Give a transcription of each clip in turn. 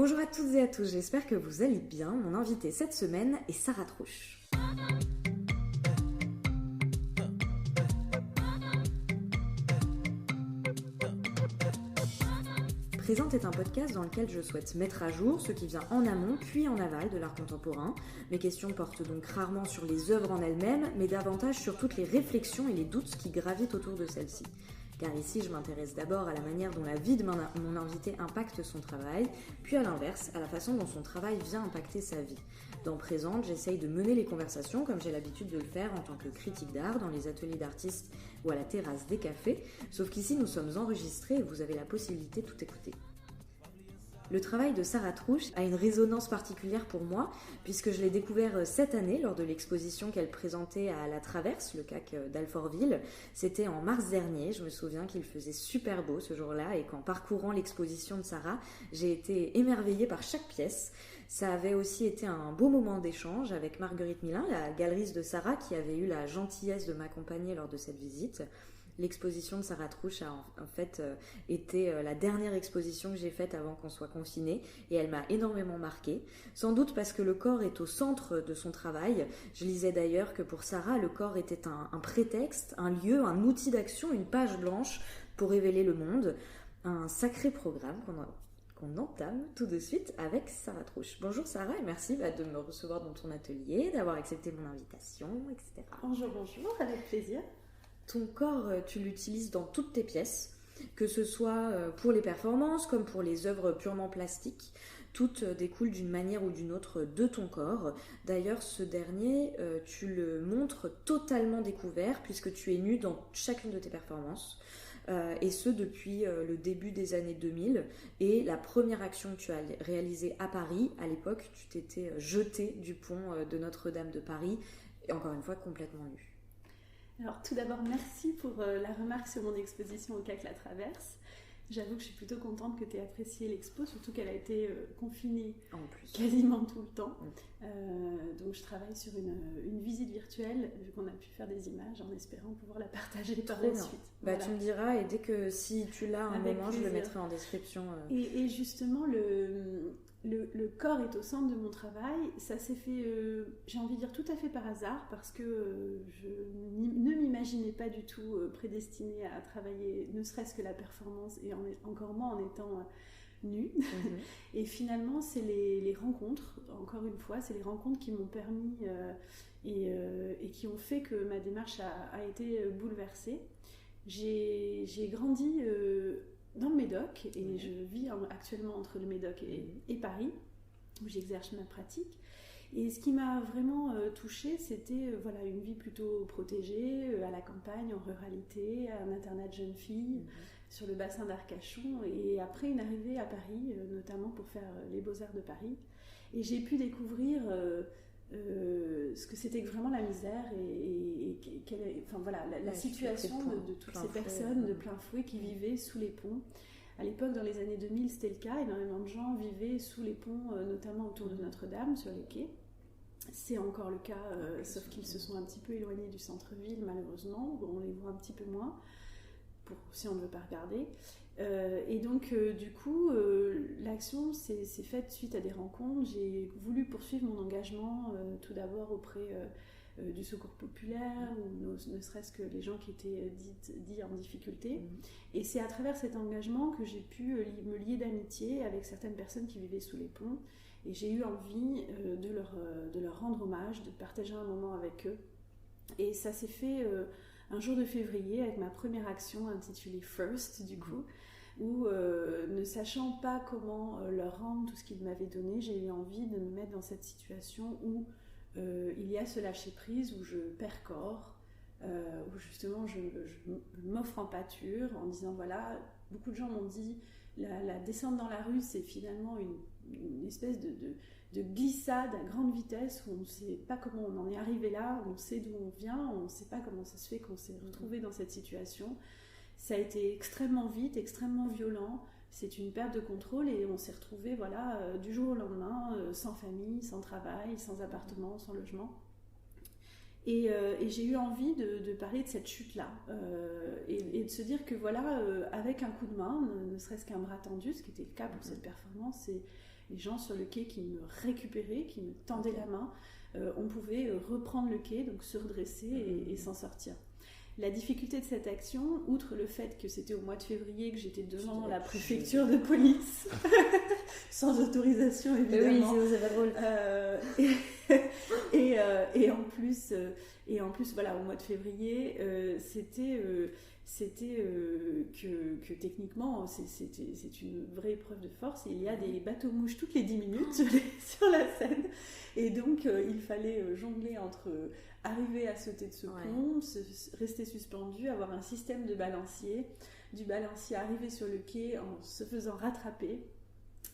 Bonjour à toutes et à tous, j'espère que vous allez bien. Mon invitée cette semaine est Sarah Trouche. Présente est un podcast dans lequel je souhaite mettre à jour ce qui vient en amont puis en aval de l'art contemporain. Mes questions portent donc rarement sur les œuvres en elles-mêmes, mais davantage sur toutes les réflexions et les doutes qui gravitent autour de celles-ci. Car ici, je m'intéresse d'abord à la manière dont la vie de mon invité impacte son travail, puis à l'inverse, à la façon dont son travail vient impacter sa vie. Dans Présente, j'essaye de mener les conversations comme j'ai l'habitude de le faire en tant que critique d'art dans les ateliers d'artistes ou à la terrasse des cafés, sauf qu'ici nous sommes enregistrés et vous avez la possibilité de tout écouter. Le travail de Sarah Trouche a une résonance particulière pour moi, puisque je l'ai découvert cette année lors de l'exposition qu'elle présentait à La Traverse, le CAC d'Alfortville. C'était en mars dernier, je me souviens qu'il faisait super beau ce jour-là, et qu'en parcourant l'exposition de Sarah, j'ai été émerveillée par chaque pièce. Ça avait aussi été un beau moment d'échange avec Marguerite Milin, la galeriste de Sarah, qui avait eu la gentillesse de m'accompagner lors de cette visite. L'exposition de Sarah Trouche a en fait été la dernière exposition que j'ai faite avant qu'on soit confinés et elle m'a énormément marquée. Sans doute parce que le corps est au centre de son travail. Je lisais d'ailleurs que pour Sarah, le corps était un prétexte, un lieu, un outil d'action, une page blanche pour révéler le monde. Un sacré programme qu'on entame tout de suite avec Sarah Trouche. Bonjour Sarah et merci de me recevoir dans ton atelier, d'avoir accepté mon invitation, etc. Bonjour, avec plaisir. Ton corps, tu l'utilises dans toutes tes pièces, que ce soit pour les performances comme pour les œuvres purement plastiques. Toutes découlent d'une manière ou d'une autre de ton corps. D'ailleurs, ce dernier, tu le montres totalement découvert puisque tu es nu dans chacune de tes performances. Et ce depuis le début des années 2000. Et la première action que tu as réalisée à Paris, à l'époque, tu t'étais jetée du pont de Notre-Dame de Paris, et encore une fois complètement nue. Alors tout d'abord, merci pour la remarque sur mon exposition au CAC La Traverse. J'avoue que je suis plutôt contente que tu aies apprécié l'expo, surtout qu'elle a été confinée quasiment tout le temps. Donc je travaille sur une visite virtuelle, vu qu'on a pu faire des images en espérant pouvoir la partager par la suite. Voilà. Tu me diras, et dès que si tu l'as un moment, plaisir. Je le mettrai en description. Et justement, le corps est au centre de mon travail. Ça s'est fait, j'ai envie de dire, tout à fait par hasard, parce que je ne m'imaginais pas du tout prédestinée à travailler, ne serait-ce que la performance, et encore moins en étant nue. Mm-hmm. Et finalement, c'est les rencontres, encore une fois, c'est les rencontres qui m'ont permis et qui ont fait que ma démarche a été bouleversée. J'ai grandi dans le Médoc et je vis actuellement entre le Médoc et Paris où j'exerce ma pratique, et ce qui m'a vraiment touchée, c'était une vie plutôt protégée, à la campagne, en ruralité, à un internat de jeunes filles sur le bassin d'Arcachon, et après une arrivée à Paris, notamment pour faire les Beaux-Arts de Paris, et j'ai pu découvrir ce que c'était vraiment la misère la situation de toutes ces personnes de plein fouet qui vivaient sous les ponts. À l'époque, dans les années 2000, c'était le cas. Énormément de gens vivaient sous les ponts, notamment autour de Notre-Dame, sur les quais. C'est encore le cas, sauf qu'ils se sont un petit peu éloignés du centre-ville, malheureusement, où on les voit un petit peu moins, si on ne veut pas regarder. Et donc, du coup, l'action s'est faite suite à des rencontres. J'ai voulu poursuivre mon engagement, tout d'abord auprès du secours populaire, ou ne serait-ce que les gens qui étaient dits en difficulté. Et c'est à travers cet engagement que j'ai pu me lier d'amitié avec certaines personnes qui vivaient sous les ponts. Et j'ai eu envie de leur rendre hommage, de partager un moment avec eux. Et ça s'est fait un jour de février avec ma première action intitulée First, du coup, où ne sachant pas comment leur rendre tout ce qu'ils m'avaient donné, j'ai eu envie de me mettre dans cette situation où il y a ce lâcher-prise, où je perds corps, où justement je m'offre en pâture en disant voilà, beaucoup de gens m'ont dit la descente dans la rue, c'est finalement une espèce de glissade à grande vitesse où on ne sait pas comment on en est arrivé là, on sait d'où on vient, on ne sait pas comment ça se fait qu'on s'est retrouvé dans cette situation. Ça a été extrêmement vite, extrêmement violent. C'est une perte de contrôle et on s'est retrouvés du jour au lendemain, sans famille, sans travail, sans appartement, sans logement. Et j'ai eu envie de parler de cette chute-là et de se dire que voilà, avec un coup de main, ne serait-ce qu'un bras tendu, ce qui était le cas pour cette performance, c'est les gens sur le quai qui me récupéraient, qui me tendaient la main, on pouvait reprendre le quai, donc se redresser et s'en sortir. La difficulté de cette action, outre le fait que c'était au mois de février, que j'étais devant la préfecture de police, sans autorisation évidemment. Oui, c'est pas drôle. Et en plus, voilà, au mois de février, c'était que techniquement, c'est une vraie épreuve de force. Et il y a des bateaux-mouches toutes les 10 minutes sur la Seine. Et donc, il fallait jongler entre arriver à sauter de ce pont, rester suspendu, avoir un système de balancier, du balancier arriver sur le quai en se faisant rattraper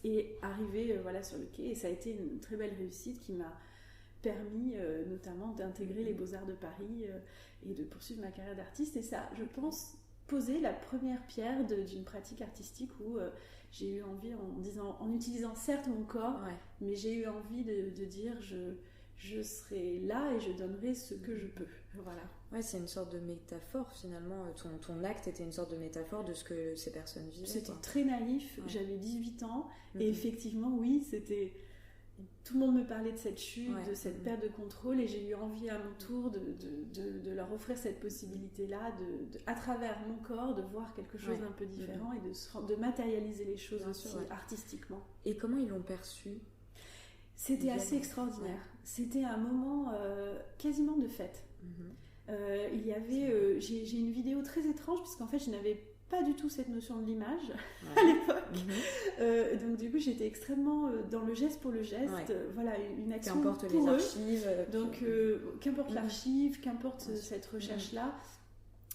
et arriver sur le quai. Et ça a été une très belle réussite qui m'a permis notamment d'intégrer les Beaux-Arts de Paris et de poursuivre ma carrière d'artiste. Et ça, je pense, poser la première pierre d'une pratique artistique où j'ai eu envie, en utilisant certes mon corps, mais j'ai eu envie de dire je serai là et je donnerai ce que je peux. Voilà. Ouais, c'est une sorte de métaphore finalement. Ton acte était une sorte de métaphore de ce que ces personnes vivaient. C'était très naïf, j'avais 18 ans et effectivement, oui, c'était... Tout le monde me parlait de cette chute, de cette perte de contrôle, et j'ai eu envie à mon tour de leur offrir cette possibilité-là, à travers mon corps, de voir quelque chose d'un peu différent et de matérialiser les choses aussi artistiquement. Et comment ils l'ont perçu ? C'était assez extraordinaire. C'était un moment quasiment de fête. Il y avait... j'ai une vidéo très étrange, puisqu'en fait, je n'avais pas du tout cette notion de l'image à l'époque. Donc du coup, j'étais extrêmement dans le geste pour le geste. Voilà, une action qu'importe pour les eux. archives. Donc qu'importe l'archive, qu'importe cette recherche-là.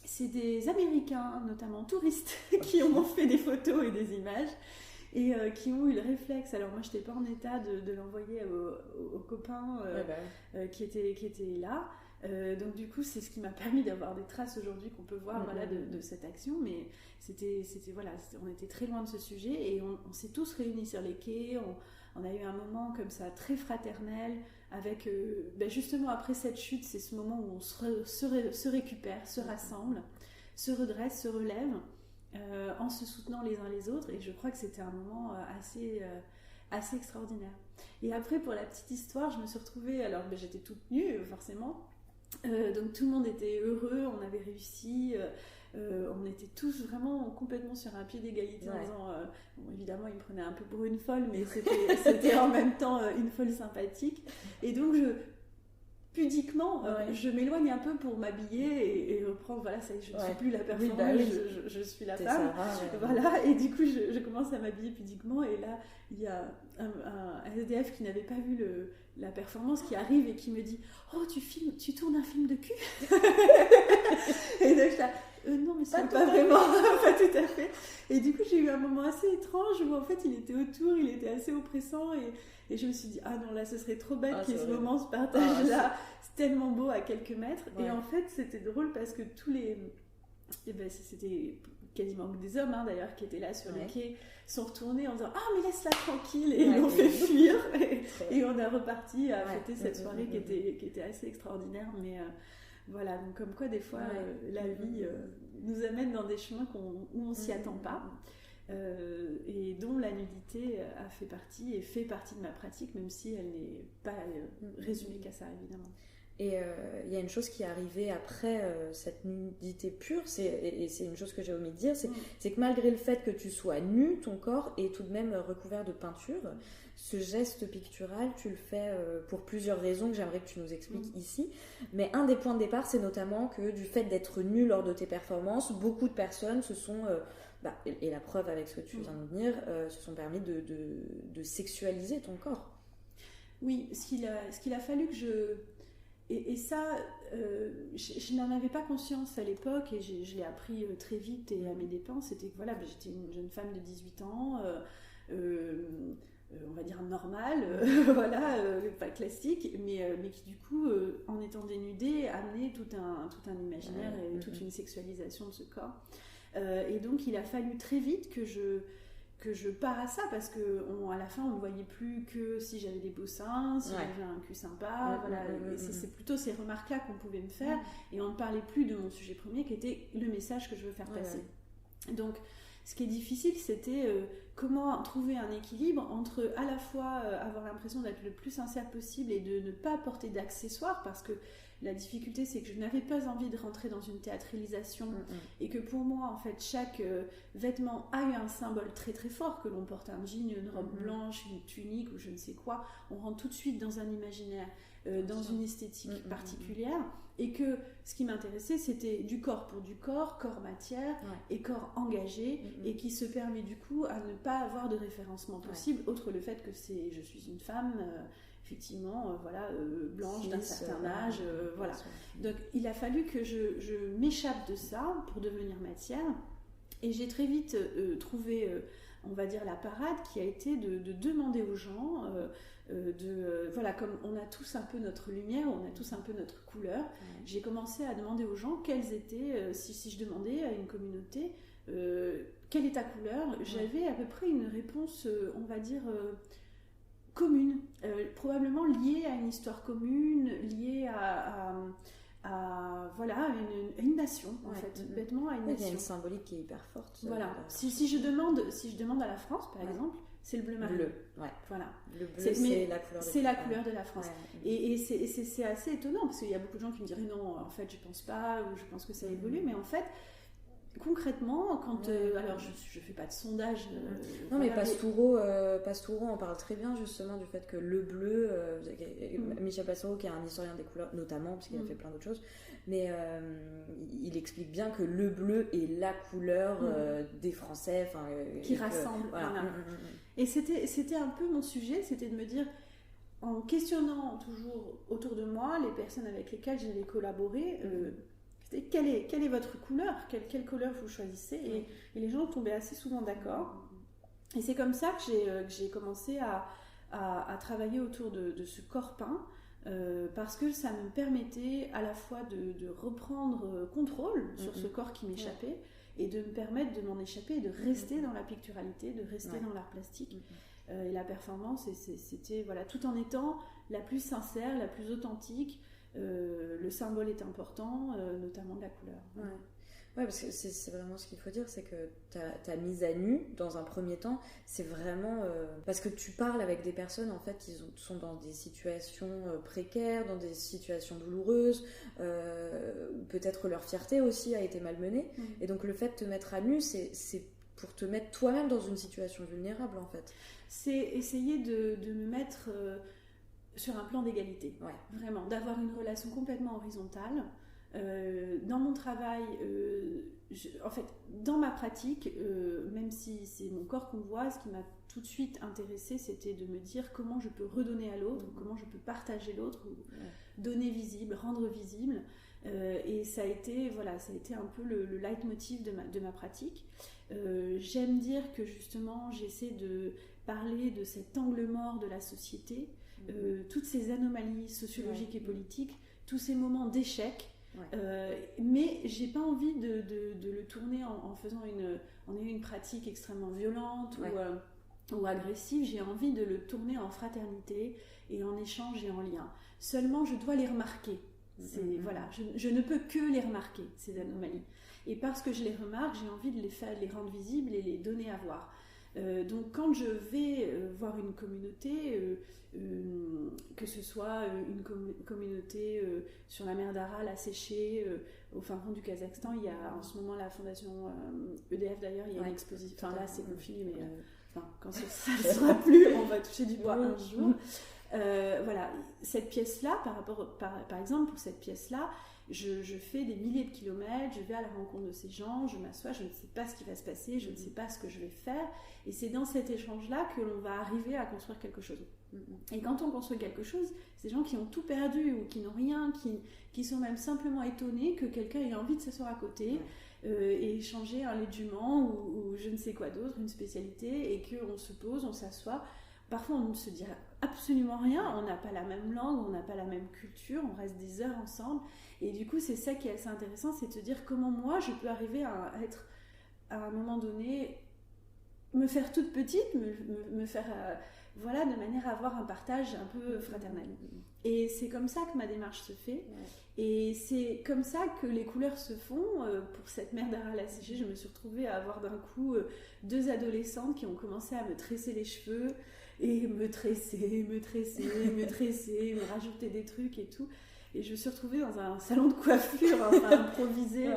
C'est des Américains, notamment touristes, qui m'ont fait des photos et des images. Et qui ont eu le réflexe. Alors moi, je n'étais pas en état de l'envoyer aux copains qui étaient là. Donc du coup, c'est ce qui m'a permis d'avoir des traces aujourd'hui qu'on peut voir de cette action. Mais on était très loin de ce sujet et on s'est tous réunis sur les quais. On a eu un moment comme ça très fraternel avec justement après cette chute, c'est ce moment où on se récupère, se rassemble, se redresse, se relève. En se soutenant les uns les autres, et je crois que c'était un moment assez extraordinaire. Et après, pour la petite histoire, je me suis retrouvée, alors j'étais toute nue forcément, donc tout le monde était heureux, on avait réussi, on était tous vraiment complètement sur un pied d'égalité en disant, évidemment ils me prenaient un peu pour une folle, mais c'était en même temps une folle sympathique, et donc pudiquement, je m'éloigne un peu pour m'habiller et reprendre, voilà, ça y est, je ne suis plus la performeuse, je suis la femme. Voilà, et du coup, je commence à m'habiller pudiquement, et là, il y a un SDF qui n'avait pas vu la performance qui arrive et qui me dit « Oh, tu tournes un film de cul ?» Et donc, non, mais c'est pas vraiment, pas tout à fait. Et du coup, j'ai eu un moment assez étrange où en fait, il était autour, il était assez oppressant et je me suis dit, ah non, là, ce serait trop bête qu'il y ait ce moment, ce partage-là. C'est tellement beau à quelques mètres. Et en fait, c'était drôle parce que c'était quasiment des hommes d'ailleurs qui étaient là sur le quai, sont retournés en disant, ah, mais laisse-la tranquille. Et ils l'ont fait fuir. Et on a reparti à fêter cette soirée qui était assez extraordinaire. Mais voilà, donc comme quoi, des fois, la vie nous amène dans des chemins où on s'y attend pas. Et dont la nudité fait partie de ma pratique, même si elle n'est pas résumée qu'à ça, évidemment. Et il y a une chose qui est arrivée après cette nudité pure, et c'est une chose que j'ai omis de dire, c'est que malgré le fait que tu sois nu, ton corps est tout de même recouvert de peinture. Ce geste pictural, tu le fais pour plusieurs raisons que j'aimerais que tu nous expliques ici. Mais un des points de départ, c'est notamment que du fait d'être nu lors de tes performances, beaucoup de personnes se sont... et la preuve avec ce que tu viens de dire, se sont permis de sexualiser ton corps. Oui, ce qu'il a fallu que je... Et ça, je n'en avais pas conscience à l'époque, et je l'ai appris très vite et à mes dépens. C'était que voilà, j'étais une jeune femme de 18 ans, on va dire normale, voilà, pas classique, mais qui du coup, en étant dénudée, amenait tout un imaginaire et toute une sexualisation de ce corps. Et donc il a fallu très vite que je pars à ça, parce que à la fin on ne voyait plus que si j'avais des beaux seins, si j'avais un cul sympa, voilà. Et c'est plutôt ces remarques-là qu'on pouvait me faire, et on ne parlait plus de mon sujet premier qui était le message que je veux faire passer. Donc ce qui est difficile, c'était comment trouver un équilibre entre à la fois avoir l'impression d'être le plus sincère possible et de ne pas porter d'accessoires, parce que la difficulté, c'est que je n'avais pas envie de rentrer dans une théâtralisation et que pour moi, en fait, chaque vêtement a eu un symbole très très fort, que l'on porte un jean, une robe blanche, une tunique ou je ne sais quoi, on rentre tout de suite dans un imaginaire, dans une esthétique particulière, et que ce qui m'intéressait, c'était du corps pour du corps matière et corps engagé, et qui se permet du coup à ne pas avoir de référencement possible, autre le fait que je suis une femme... effectivement, blanche, d'un certain âge, voilà. Donc, il a fallu que je m'échappe de ça pour devenir matière, et j'ai très vite trouvé, on va dire, la parade qui a été de demander aux gens, comme on a tous un peu notre lumière, on a tous un peu notre couleur, j'ai commencé à demander aux gens quelles étaient, si je demandais à une communauté, quelle est ta couleur, j'avais à peu près une réponse, on va dire... commune, probablement liée à une histoire commune, liée à une nation, en fait, bêtement à une nation. Il y a une symbolique qui est hyper forte. Voilà. Si je demande à la France, par exemple, c'est le bleu marine. Voilà. Le bleu, c'est la couleur. C'est la couleur de la France. Et c'est assez étonnant, parce qu'il y a beaucoup de gens qui me diraient non, en fait, je pense pas, ou je pense que ça évolue, mais en fait... Concrètement, quand alors je fais pas de sondage. Non, mais Pastoureau en parle très bien justement du fait que le bleu, Michel Pastoureau qui est un historien des couleurs notamment parce qu'il a fait plein d'autres choses, mais il explique bien que le bleu est la couleur des Français, qui rassemble. Voilà. Et c'était un peu mon sujet, c'était de me dire, en questionnant toujours autour de moi les personnes avec lesquelles j'allais collaborer. Quelle est votre couleur, quelle couleur vous choisissez, et les gens tombaient assez souvent d'accord, et c'est comme ça que j'ai commencé à travailler autour de ce corps peint, parce que ça me permettait à la fois de reprendre contrôle sur ce corps qui m'échappait, et de me permettre de m'en échapper et de rester dans la picturalité, de rester dans l'art plastique. Et la performance, c'était tout en étant la plus sincère, la plus authentique. Le symbole est important, notamment de la couleur. Ouais, parce que c'est vraiment ce qu'il faut dire, c'est que ta mise à nu, dans un premier temps, c'est vraiment... parce que tu parles avec des personnes, en fait, qui sont dans des situations précaires, dans des situations douloureuses, où peut-être leur fierté aussi a été malmenée. Et donc le fait de te mettre à nu, c'est pour te mettre toi-même dans une situation vulnérable, en fait. C'est essayer de me mettre... sur un plan d'égalité, vraiment, d'avoir une relation complètement horizontale. Dans mon travail, en fait, dans ma pratique, même si c'est mon corps qu'on voit, ce qui m'a tout de suite intéressée, c'était de me dire comment je peux redonner à l'autre, comment je peux partager l'autre, donner visible, rendre visible. Et ça a été un peu le leitmotiv de ma pratique. J'aime dire que justement, j'essaie de parler de cet angle mort de la société, toutes ces anomalies sociologiques et politiques, tous ces moments d'échec, mais j'ai pas envie de le tourner en faisant une pratique extrêmement violente ou agressive. J'ai envie de le tourner en fraternité et en échange et en lien. Seulement, je dois les remarquer. Je ne peux que les remarquer, ces anomalies. Et parce que je les remarque, j'ai envie de les rendre visibles et les donner à voir. Donc quand je vais voir une communauté, que ce soit une communauté sur la mer d'Aral asséchée, au fin fond du Kazakhstan, il y a en ce moment la fondation EDF d'ailleurs, il y a une exposition, enfin là c'est confiné, mais quand ça ne sera plus, on va toucher du bois un jour. Cette pièce-là, par exemple, pour cette pièce-là, je fais des milliers de kilomètres, je vais à la rencontre de ces gens, je m'assois, je ne sais pas ce qui va se passer, je ne sais pas ce que je vais faire, et c'est dans cet échange-là que l'on va arriver à construire quelque chose. Et quand on construit quelque chose, ces gens qui ont tout perdu ou qui n'ont rien, qui sont même simplement étonnés que quelqu'un ait envie de s'asseoir à côté et échanger un légument ou je ne sais quoi d'autre, une spécialité, et qu'on se pose, on s'assoit. Parfois, on ne se dit absolument rien, on n'a pas la même langue, on n'a pas la même culture, on reste des heures ensemble. Et du coup, c'est ça qui est assez intéressant, c'est de se dire comment moi, je peux arriver à être, à un moment donné, me faire toute petite, me faire, voilà, de manière à avoir un partage un peu fraternel. Et c'est comme ça que ma démarche se fait. Et c'est comme ça que les couleurs se font. Pour cette mère d'Ara Lassiger, je me suis retrouvée à avoir d'un coup 2 adolescentes qui ont commencé à me tresser les cheveux et me tresser, me rajouter des trucs et tout. Et je me suis retrouvée dans un salon de coiffure, enfin, improvisé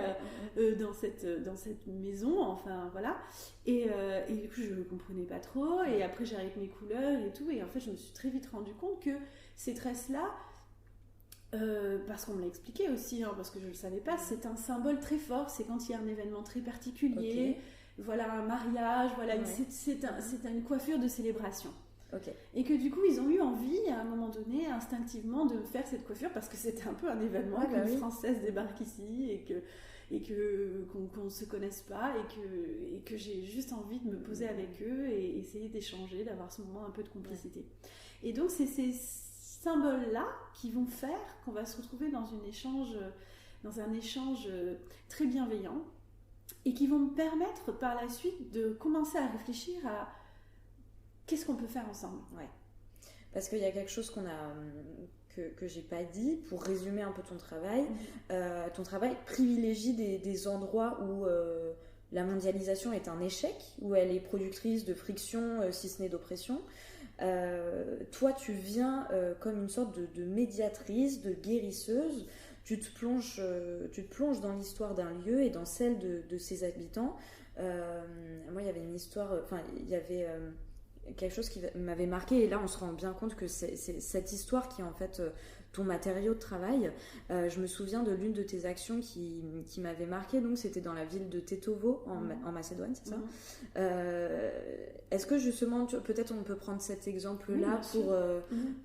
dans cette maison, enfin voilà. Et du coup, je ne comprenais pas trop. Et après, j'arrive avec mes couleurs et tout. Et en fait, je me suis très vite rendu compte que ces tresses-là, parce qu'on me l'a expliqué aussi, hein, parce que je ne le savais pas, c'est un symbole très fort. C'est quand il y a un événement très particulier, voilà, un mariage, voilà, c'est une coiffure de célébration. Et que du coup ils ont eu envie à un moment donné instinctivement de me faire cette coiffure parce que c'était un peu un événement qu'une Française débarque ici et qu'on ne se connaisse pas et que j'ai juste envie de me poser avec eux et essayer d'échanger, d'avoir ce moment un peu de complicité. Et donc c'est ces symboles-là qui vont faire qu'on va se retrouver dans un échange très bienveillant et qui vont me permettre par la suite de commencer à réfléchir à qu'est-ce qu'on peut faire ensemble. Parce qu'il y a quelque chose que j'ai pas dit, pour résumer un peu ton travail. Ton travail privilégie des endroits où la mondialisation est un échec, où elle est productrice de friction, si ce n'est d'oppression. Toi, tu viens comme une sorte de médiatrice, de guérisseuse. Tu te plonges dans l'histoire d'un lieu et dans celle de ses habitants. Moi, il y avait une histoire... Enfin, il y avait... quelque chose qui m'avait marqué, et là on se rend bien compte que c'est cette histoire qui est en fait ton matériau de travail. Je me souviens de l'une de tes actions qui m'avait marqué, donc c'était dans la ville de Tetovo en Macédoine, c'est ça? Est-ce que justement, peut-être on peut prendre cet exemple-là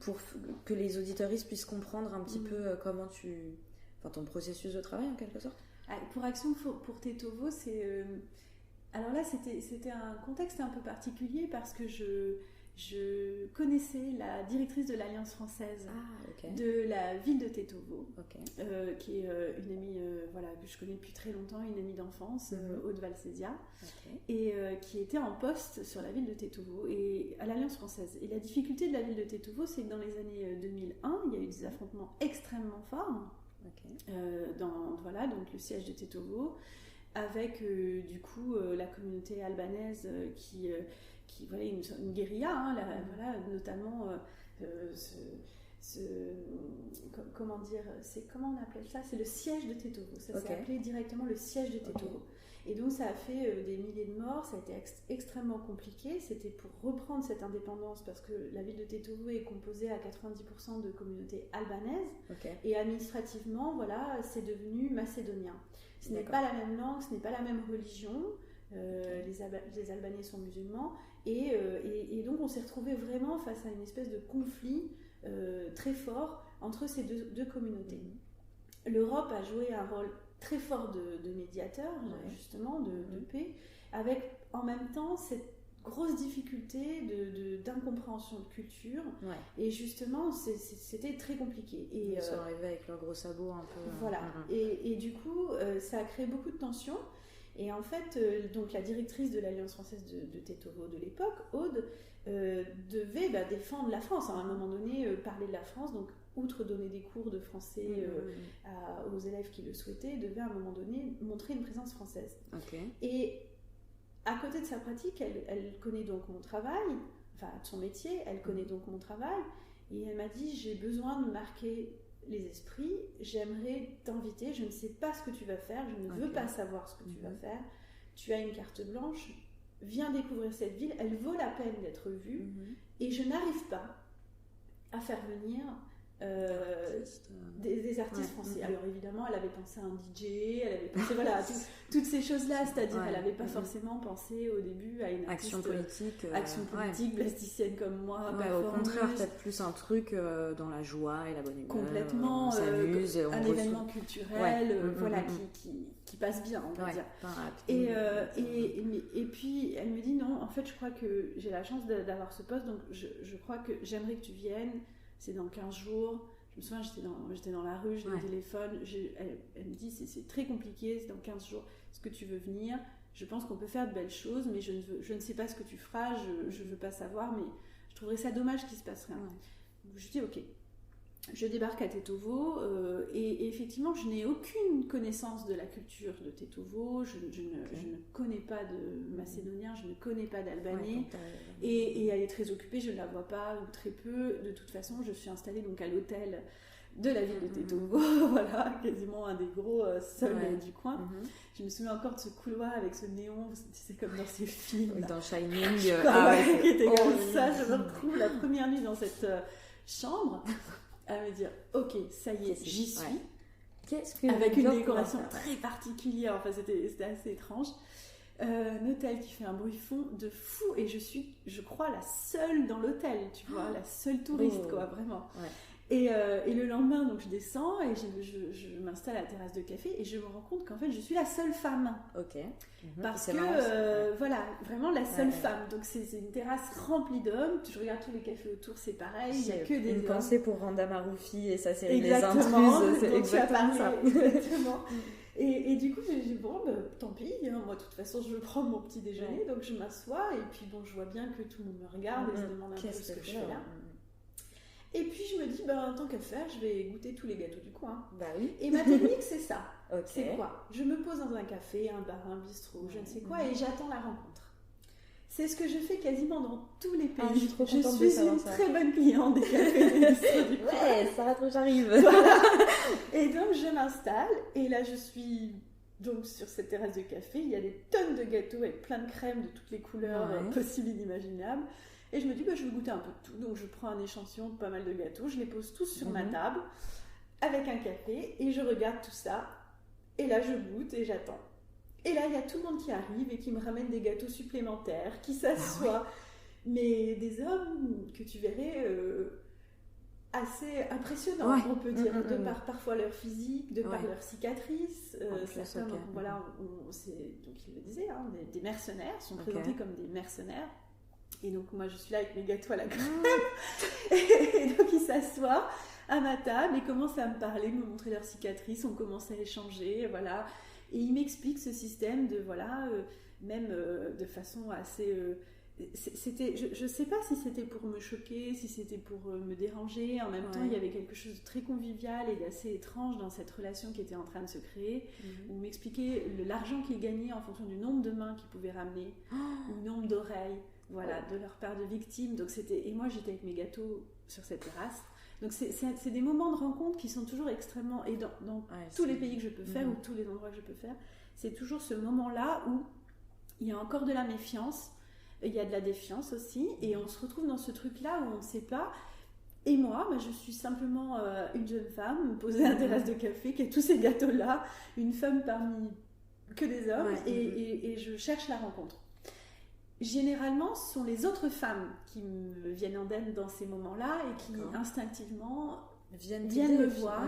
pour que les auditeuristes puissent comprendre un petit peu comment ton processus de travail en quelque sorte? Pour Action pour Tetovo, c'est... Alors là, c'était un contexte un peu particulier parce que je connaissais la directrice de l'Alliance française de la ville de Tetovo, qui est une amie que je connais depuis très longtemps, une amie d'enfance, Aude Valsésia, et qui était en poste sur la ville de Tetovo et à l'Alliance française. Et la difficulté de la ville de Tetovo, c'est que dans les années 2001, il y a eu des affrontements extrêmement forts donc le siège de Tetovo, avec du coup la communauté albanaise qui voilà, une guérilla, notamment comment dire, comment on appelle ça, c'est le siège de Tetovo, ça s'est appelé directement le siège de Tetovo. Et donc ça a fait des milliers de morts, ça a été extrêmement compliqué. C'était pour reprendre cette indépendance parce que la ville de Tetovo est composée à 90% de communautés albanaises et administrativement, voilà, c'est devenu macédonien. Ce n'est pas la même langue, ce n'est pas la même religion. Les Albanais sont musulmans et donc on s'est retrouvé vraiment face à une espèce de conflit très fort entre ces deux communautés. L'Europe a joué un rôle très fort de médiateur, justement, de paix, avec en même temps cette grosse difficulté d'incompréhension de culture. Et justement, c'était très compliqué. Et ils sont arrivés avec leurs gros sabots un peu. Voilà. Et du coup, ça a créé beaucoup de tensions. Et en fait, donc la directrice de l'Alliance française de Tetovo de l'époque, Aude, devait défendre la France. À un moment donné, parler de la France. Donc, outre donner des cours de français aux élèves qui le souhaitaient, devait à un moment donné montrer une présence française. Et à côté de sa pratique, elle connaît donc mon travail, enfin son métier, elle connaît donc mon travail, et elle m'a dit, j'ai besoin de marquer les esprits, j'aimerais t'inviter, je ne sais pas ce que tu vas faire, je ne veux pas savoir ce que tu vas faire, tu as une carte blanche, viens découvrir cette ville, elle vaut la peine d'être vue, et je n'arrive pas à faire venir des artistes français. Alors évidemment, elle avait pensé à un DJ, elle avait pensé toutes ces choses-là, c'est-à-dire elle n'avait pas forcément pensé au début à une action politique, plasticienne comme moi. Au contraire, peut-être plus un truc dans la joie et la bonne humeur. Complètement, on s'amuse, un événement culturel, qui passe bien, on va dire. Et puis elle me dit non, en fait je crois que j'ai la chance d'avoir ce poste, donc je crois que j'aimerais que tu viennes. C'est dans 15 jours. Je me souviens, j'étais dans la rue, j'ai le téléphone. Elle me dit, c'est très compliqué, c'est dans 15 jours. Est-ce que tu veux venir ? je pense qu'on peut faire de belles choses, mais je ne sais pas ce que tu feras, je ne veux pas savoir, mais je trouverais ça dommage qu'il se passe rien. Donc, je dis ok. Je débarque à Tetovo et effectivement, je n'ai aucune connaissance de la culture de Tetovo. Je ne connais pas de macédonien, je ne connais pas d'albanais. Et elle est très occupée, je ne la vois pas ou très peu. De toute façon, je suis installée donc à l'hôtel de la ville de Tetovo, voilà, quasiment un des gros seuls du coin. Je me souviens encore de ce couloir avec ce néon, tu sais, comme dans ces films. Dans Shining. Qui était comme ça. Je me retrouve la première nuit dans cette chambre. À me dire, ok, ça y est, j'y suis, avec une décoration très particulière, enfin c'était assez étrange. Un hôtel qui fait un bruit fond de fou, et je suis, je crois, la seule dans l'hôtel, tu vois, la seule touriste, quoi, vraiment. Et le lendemain, donc je descends et je m'installe à la terrasse de café et je me rends compte qu'en fait je suis la seule femme. Parce que voilà, vraiment la seule femme. Donc c'est une terrasse remplie d'hommes. Je regarde tous les cafés autour, c'est pareil. Il n'y a que des hommes. Une pensée pour Randa Maroufi et sa série Les Intruses. C'est exactement ça. Exactement. Et du coup, j'ai dit, bon, tant pis, hein, moi de toute façon, je veux prendre mon petit déjeuner. Donc je m'assois et puis bon, je vois bien que tout le monde me regarde et se demande un peu ce que je fais là. Et puis je me dis, tant qu'à faire, je vais goûter tous les gâteaux du coin. Et ma technique, c'est ça. C'est quoi? Je me pose dans un café, un bar, un bistrot, je ne sais quoi, et j'attends la rencontre. C'est ce que je fais quasiment dans tous les pays. Je suis une très bonne cliente des cafés et des bistrots du coin. Ça va trop, j'arrive. Voilà. Et donc je m'installe, et là je suis donc sur cette terrasse de café. Il y a des tonnes de gâteaux avec plein de crèmes de toutes les couleurs possibles et inimaginables. Et je me dis, je vais goûter un peu de tout. Donc je prends un échantillon de pas mal de gâteaux, je les pose tous sur ma table, avec un café, et je regarde tout ça. Et là, je goûte et j'attends. Et là, il y a tout le monde qui arrive et qui me ramène des gâteaux supplémentaires, qui s'assoient. Mais des hommes que tu verrais assez impressionnants, on peut dire, de par parfois leur physique, de par leur cicatrice. Certains, donc, voilà, donc ils le disaient, hein, des mercenaires, sont présentés comme des mercenaires. Et donc moi je suis là avec mes gâteaux à la crème et donc ils s'assoient à ma table et commencent à me parler, me montrer leurs cicatrices, on commence à échanger, voilà, et ils m'expliquent ce système de même de façon assez c'était, je sais pas si c'était pour me choquer, si c'était pour me déranger, en même temps il y avait quelque chose de très convivial et d'assez étrange dans cette relation qui était en train de se créer, où ils m'expliquaient l'argent qu'ils gagnaient en fonction du nombre de mains qu'ils pouvaient ramener, ou du nombre d'oreilles, voilà, de leur part de victimes. Donc et moi j'étais avec mes gâteaux sur cette terrasse. Donc c'est des moments de rencontre qui sont toujours extrêmement, et dans tous les pays que je peux faire ou tous les endroits que je peux faire, c'est toujours ce moment-là où il y a encore de la méfiance, il y a de la défiance aussi, et on se retrouve dans ce truc-là où on ne sait pas. Et moi, je suis simplement une jeune femme posée à la terrasse de café qui a tous ces gâteaux-là, une femme parmi que des hommes, et je cherche la rencontre. Généralement, ce sont les autres femmes qui me viennent en aide dans ces moments-là et qui instinctivement viennent me voir,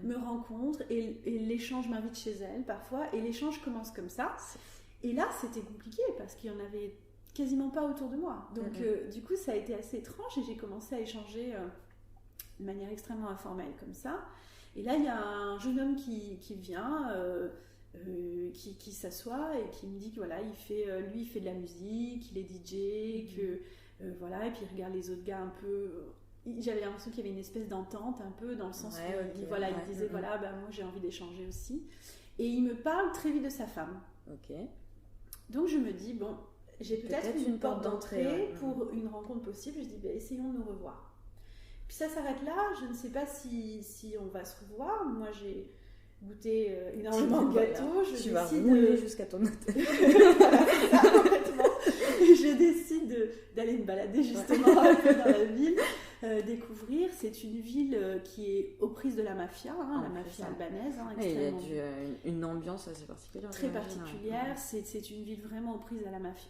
me rencontrent, et l'échange m'invite chez elles parfois, et l'échange commence comme ça. Et là, c'était compliqué parce qu'il y en avait quasiment pas autour de moi. Donc, du coup, ça a été assez étrange et j'ai commencé à échanger de manière extrêmement informelle comme ça. Et là, il y a un jeune homme qui vient... qui s'assoit et qui me dit que voilà, lui il fait de la musique, il est DJ, voilà, et puis il regarde les autres gars un peu. J'avais l'impression qu'il y avait une espèce d'entente un peu dans le sens où il disait voilà, moi j'ai envie d'échanger aussi, et il me parle très vite de sa femme. Donc je me dis bon, j'ai peut-être une porte d'entrée pour une rencontre possible. Je dis essayons de nous revoir. Puis ça s'arrête là. Je ne sais pas si on va se revoir. Moi j'ai goûter énormément de gâteaux. Tu vas rouler jusqu'à ton hôtel. Voilà, c'est ça, complètement. Et je décide d'aller me balader justement un peu dans la ville, découvrir. C'est une ville qui est aux prises de la mafia, la mafia albanaise. Extrêmement... Il y a une ambiance assez particulière. Très particulière. C'est une ville vraiment aux prises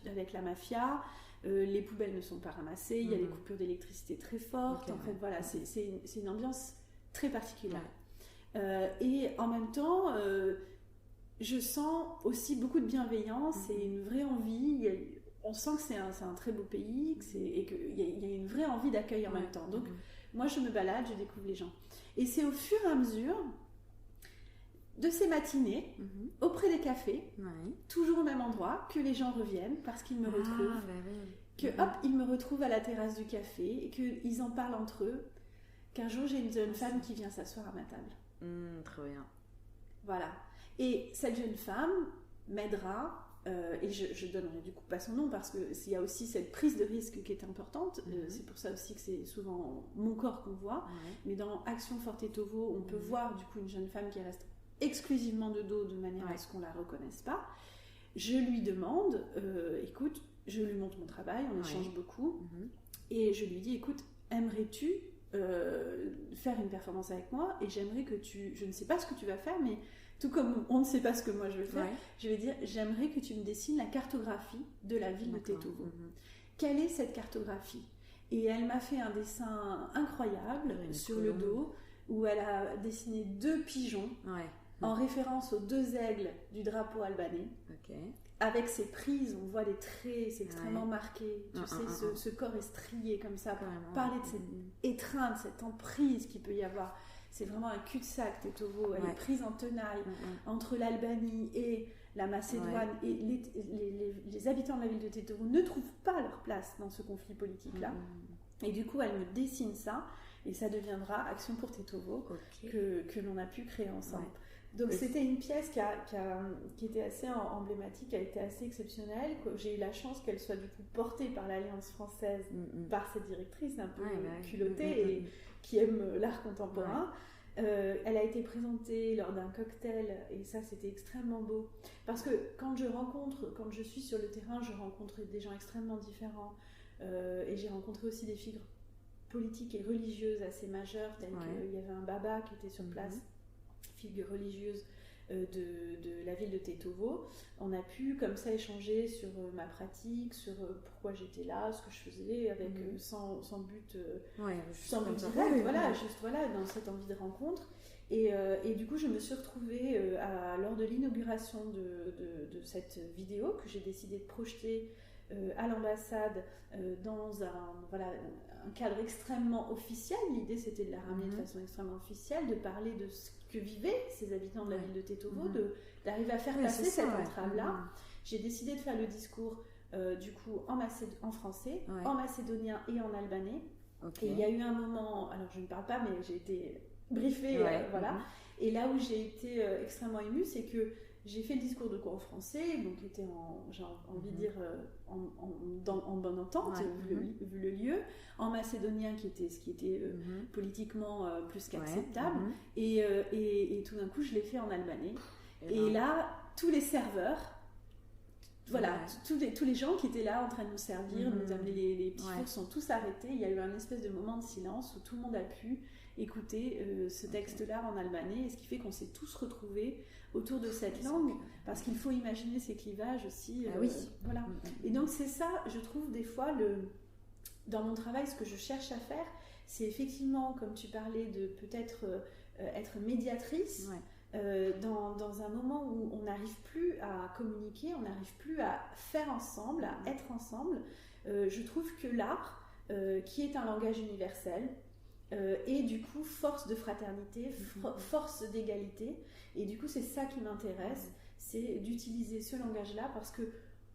avec la mafia. Les poubelles ne sont pas ramassées. Il y a des coupures d'électricité très fortes. En fait, voilà, c'est une ambiance très particulière. Et en même temps, je sens aussi beaucoup de bienveillance et une vraie envie. On sent que c'est un très beau pays et qu'il y a une vraie envie d'accueil en même temps. Donc, moi, je me balade, je découvre les gens. Et c'est au fur et à mesure, de ces matinées auprès des cafés, toujours au même endroit, que les gens reviennent parce qu'ils me retrouvent, hop, ils me retrouvent à la terrasse du café et qu'ils en parlent entre eux, qu'un jour j'ai une jeune femme qui vient s'asseoir à ma table. Très bien. Voilà. Et cette jeune femme m'aidera, et je donnerai du coup pas son nom parce qu'il y a aussi cette prise de risque qui est importante. C'est pour ça aussi que c'est souvent mon corps qu'on voit. Mais dans Action Forte et Tovo, on peut voir du coup une jeune femme qui reste exclusivement de dos de manière à ce qu'on la reconnaisse pas. Je lui demande, écoute, je lui montre mon travail, on échange beaucoup, et je lui dis, écoute, aimerais-tu faire une performance avec moi, et j'aimerais que je ne sais pas ce que tu vas faire, mais tout comme on ne sait pas ce que moi je vais faire, je vais dire, j'aimerais que tu me dessines la cartographie de la ville de Tetovo. Quelle est cette cartographie? Et elle m'a fait un dessin incroyable sur le dos, où elle a dessiné 2 pigeons, en référence aux 2 aigles du drapeau albanais. Avec ces prises, on voit les traits, c'est extrêmement marqué. Tu sais, ce corps est strié comme ça, pour parler de cette étreinte, cette emprise qu'il peut y avoir. C'est vraiment un cul-de-sac, Tetovo. Elle est prise en tenaille entre l'Albanie et la Macédoine. Et les habitants de la ville de Tetovo ne trouvent pas leur place dans ce conflit politique-là. Et du coup, elle me dessine ça, et ça deviendra Action pour Tetovo, que l'on a pu créer ensemble. Donc c'était une pièce qui était assez emblématique, qui a été assez exceptionnelle. J'ai eu la chance qu'elle soit du coup portée par l'Alliance française, par cette directrice un peu culottée et qui aime l'art contemporain. Elle a été présentée lors d'un cocktail, et ça c'était extrêmement beau. Parce que quand je suis sur le terrain, je rencontre des gens extrêmement différents. Et j'ai rencontré aussi des figures politiques et religieuses assez majeures, telles qu'il y avait un baba qui était sur place, figure religieuse de la ville de Tetovo. On a pu comme ça échanger sur ma pratique, sur pourquoi j'étais là, ce que je faisais, avec sans but direct, juste dans cette envie de rencontre. Et du coup, je me suis retrouvée lors de l'inauguration de cette vidéo que j'ai décidé de projeter à l'ambassade dans un cadre extrêmement officiel. L'idée, c'était de la ramener de façon extrêmement officielle, de parler de ce que vivaient ces habitants de la ville de Tetovo, d'arriver à faire passer cette entrave-là. J'ai décidé de faire le discours du coup en français, en macédonien et en albanais. Et il y a eu un moment, alors je ne parle pas, mais j'ai été briefée, Et là où j'ai été extrêmement émue, c'est que j'ai fait le discours de cours en français, donc qui était j'ai envie de dire en bonne entente, vu le lieu, en macédonien qui était politiquement plus qu'acceptable, et tout d'un coup je l'ai fait en albanais. Et là, tous les serveurs, tous les gens qui étaient là en train de nous servir, de nous amener les petits fours, sont tous arrêtés. Il y a eu un espèce de moment de silence où tout le monde a pu écouter ce texte-là en albanais, et ce qui fait qu'on s'est tous retrouvés autour de cette langue, parce qu'il faut imaginer ces clivages aussi. Et donc c'est ça, je trouve des fois, dans mon travail, ce que je cherche à faire, c'est effectivement, comme tu parlais, de peut-être être médiatrice, dans un moment où on n'arrive plus à communiquer, on n'arrive plus à faire ensemble, à être ensemble. Je trouve que l'art, qui est un langage universel, et du coup force de fraternité, force d'égalité, et du coup c'est ça qui m'intéresse, c'est d'utiliser ce langage-là, parce que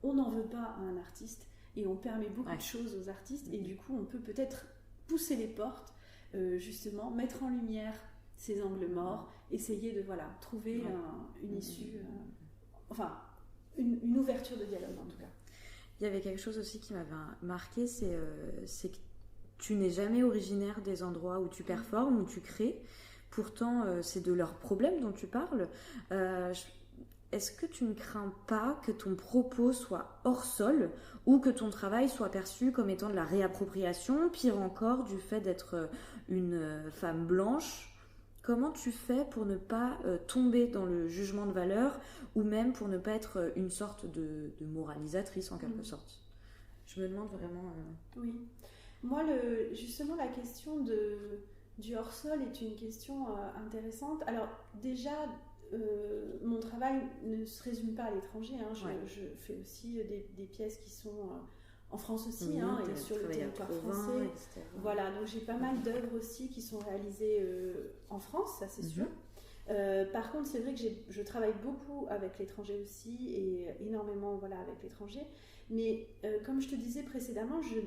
on n'en veut pas à un artiste, et on permet beaucoup de choses aux artistes, et du coup on peut peut-être pousser les portes, justement mettre en lumière ces angles morts, essayer de trouver une issue, une ouverture de dialogue en tout cas. Il y avait quelque chose aussi qui m'avait marqué, c'est que tu n'es jamais originaire des endroits où tu performes, où tu crées. Pourtant, c'est de leurs problèmes dont tu parles. Est-ce que tu ne crains pas que ton propos soit hors sol, ou que ton travail soit perçu comme étant de la réappropriation, pire encore, du fait d'être une femme blanche? Comment tu fais pour ne pas tomber dans le jugement de valeur, ou même pour ne pas être une sorte de moralisatrice en quelque sorte? Je me demande vraiment... Oui. Moi, justement, la question du hors-sol est une question intéressante. Alors, déjà, mon travail ne se résume pas à l'étranger. Je fais aussi des pièces qui sont en France aussi, et sur le territoire français. Voilà, donc j'ai pas mal d'œuvres aussi qui sont réalisées en France, ça c'est sûr. Par contre, c'est vrai que je travaille beaucoup avec l'étranger aussi, et énormément avec l'étranger. Mais comme je te disais précédemment, je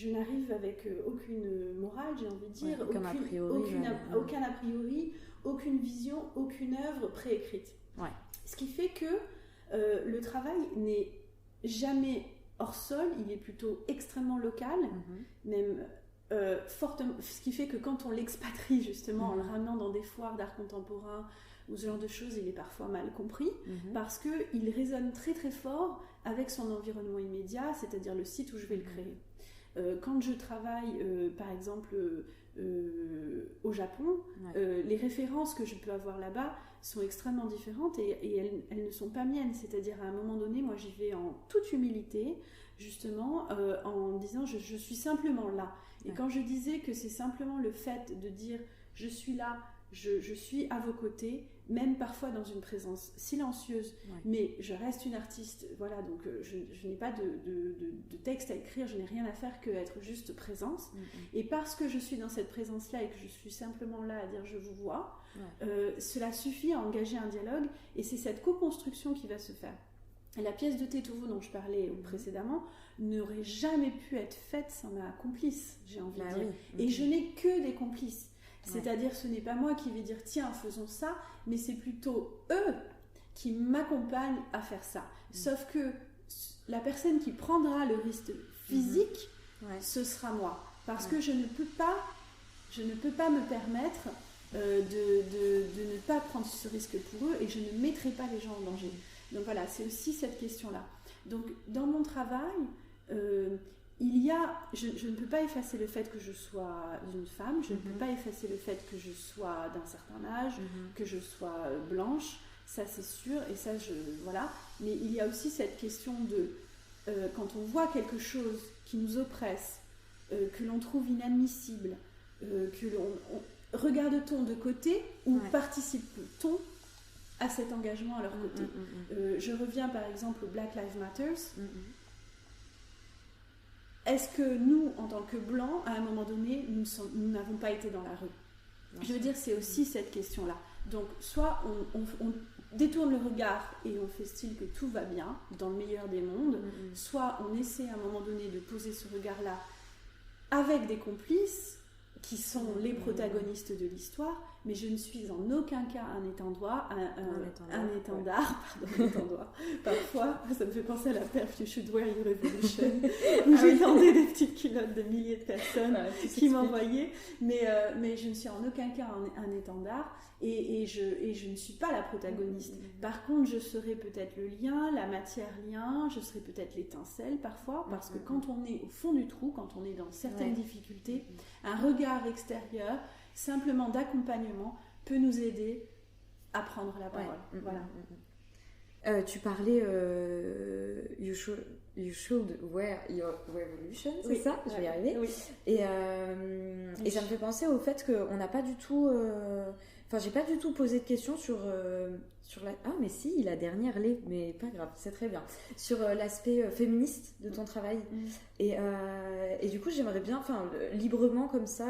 n'arrive avec aucune morale, j'ai envie de dire, aucun a priori, aucune vision, aucune œuvre préécrite. Ouais. Ce qui fait que le travail n'est jamais hors sol, il est plutôt extrêmement local, même fortement, ce qui fait que quand on l'expatrie justement en le ramenant dans des foires d'art contemporain ou ce genre de choses, il est parfois mal compris parce qu'il résonne très très fort avec son environnement immédiat, c'est-à-dire le site où je vais le créer. Quand je travaille par exemple au Japon, les références que je peux avoir là-bas sont extrêmement différentes et elles ne sont pas miennes, c'est-à-dire à un moment donné, moi j'y vais en toute humilité, justement en disant je suis simplement là. Et quand je disais que c'est simplement le fait de dire je suis là, je suis à vos côtés, même parfois dans une présence silencieuse, mais je reste une artiste, voilà, donc je n'ai pas de texte à écrire, je n'ai rien à faire qu'être juste présence. Et parce que je suis dans cette présence-là et que je suis simplement là à dire je vous vois, cela suffit à engager un dialogue, et c'est cette co-construction qui va se faire. Et la pièce de Tetovo dont je parlais précédemment n'aurait jamais pu être faite sans ma complice, j'ai envie de dire. Et je n'ai que des complices. C'est-à-dire, ce n'est pas moi qui vais dire tiens, faisons ça, mais c'est plutôt eux qui m'accompagnent à faire ça. Sauf que la personne qui prendra le risque physique, ce sera moi. Parce que je ne peux pas me permettre de ne pas prendre ce risque pour eux, et je ne mettrai pas les gens en danger. Donc voilà, c'est aussi cette question-là. Donc dans mon travail, je ne peux pas effacer le fait que je sois une femme, je ne peux pas effacer le fait que je sois d'un certain âge, que je sois blanche, ça c'est sûr, et ça voilà. Mais il y a aussi cette question de quand on voit quelque chose qui nous oppresse, que l'on trouve inadmissible, regarde-t-on de côté ou participe-t-on à cet engagement à leur côté. Je reviens par exemple au Black Lives Matter. Est-ce que nous, en tant que Blancs, à un moment donné, nous n'avons pas été dans la rue? Je veux dire, c'est aussi cette question-là. Donc, soit on détourne le regard et on fait style que tout va bien, dans le meilleur des mondes, soit on essaie à un moment donné de poser ce regard-là avec des complices qui sont les protagonistes de l'histoire, mais je ne suis en aucun cas un étendard. Parfois, ça me fait penser à la perf You Should Wear Your Revolution, où j'étendais des petites culottes de milliers de personnes qui m'envoyaient, mais je ne suis en aucun cas un étendard, et je ne suis pas la protagoniste. Par contre, je serai peut-être le lien, la matière-lien, je serai peut-être l'étincelle parfois, parce que quand on est au fond du trou, quand on est dans certaines difficultés, un regard extérieur, simplement d'accompagnement, peut nous aider à prendre la parole. Voilà. Tu parlais you should wear your revolution, c'est ça? Je vais y arriver. Et ça me fait penser au fait qu'on n'a pas du tout... j'ai pas du tout posé de questions sur la... Ah, mais si, la dernière l'est, mais pas grave, c'est très bien. Sur l'aspect féministe de ton travail. Et du coup, j'aimerais bien, librement comme ça,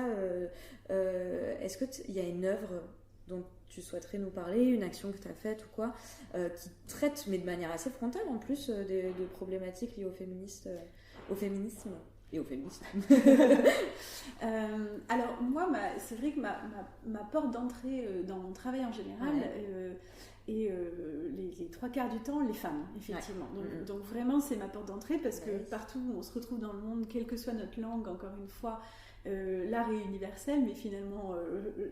est-ce qu'il y a une œuvre dont tu souhaiterais nous parler, une action que tu as faite ou quoi, qui traite, mais de manière assez frontale en plus, de problématiques liées au féminisme et au féminisme. Alors moi, c'est vrai que ma porte d'entrée dans mon travail en général est les 3/4 du temps les femmes, effectivement. Donc vraiment, c'est ma porte d'entrée, parce que partout où on se retrouve dans le monde, quelle que soit notre langue, encore une fois, l'art est universel, mais finalement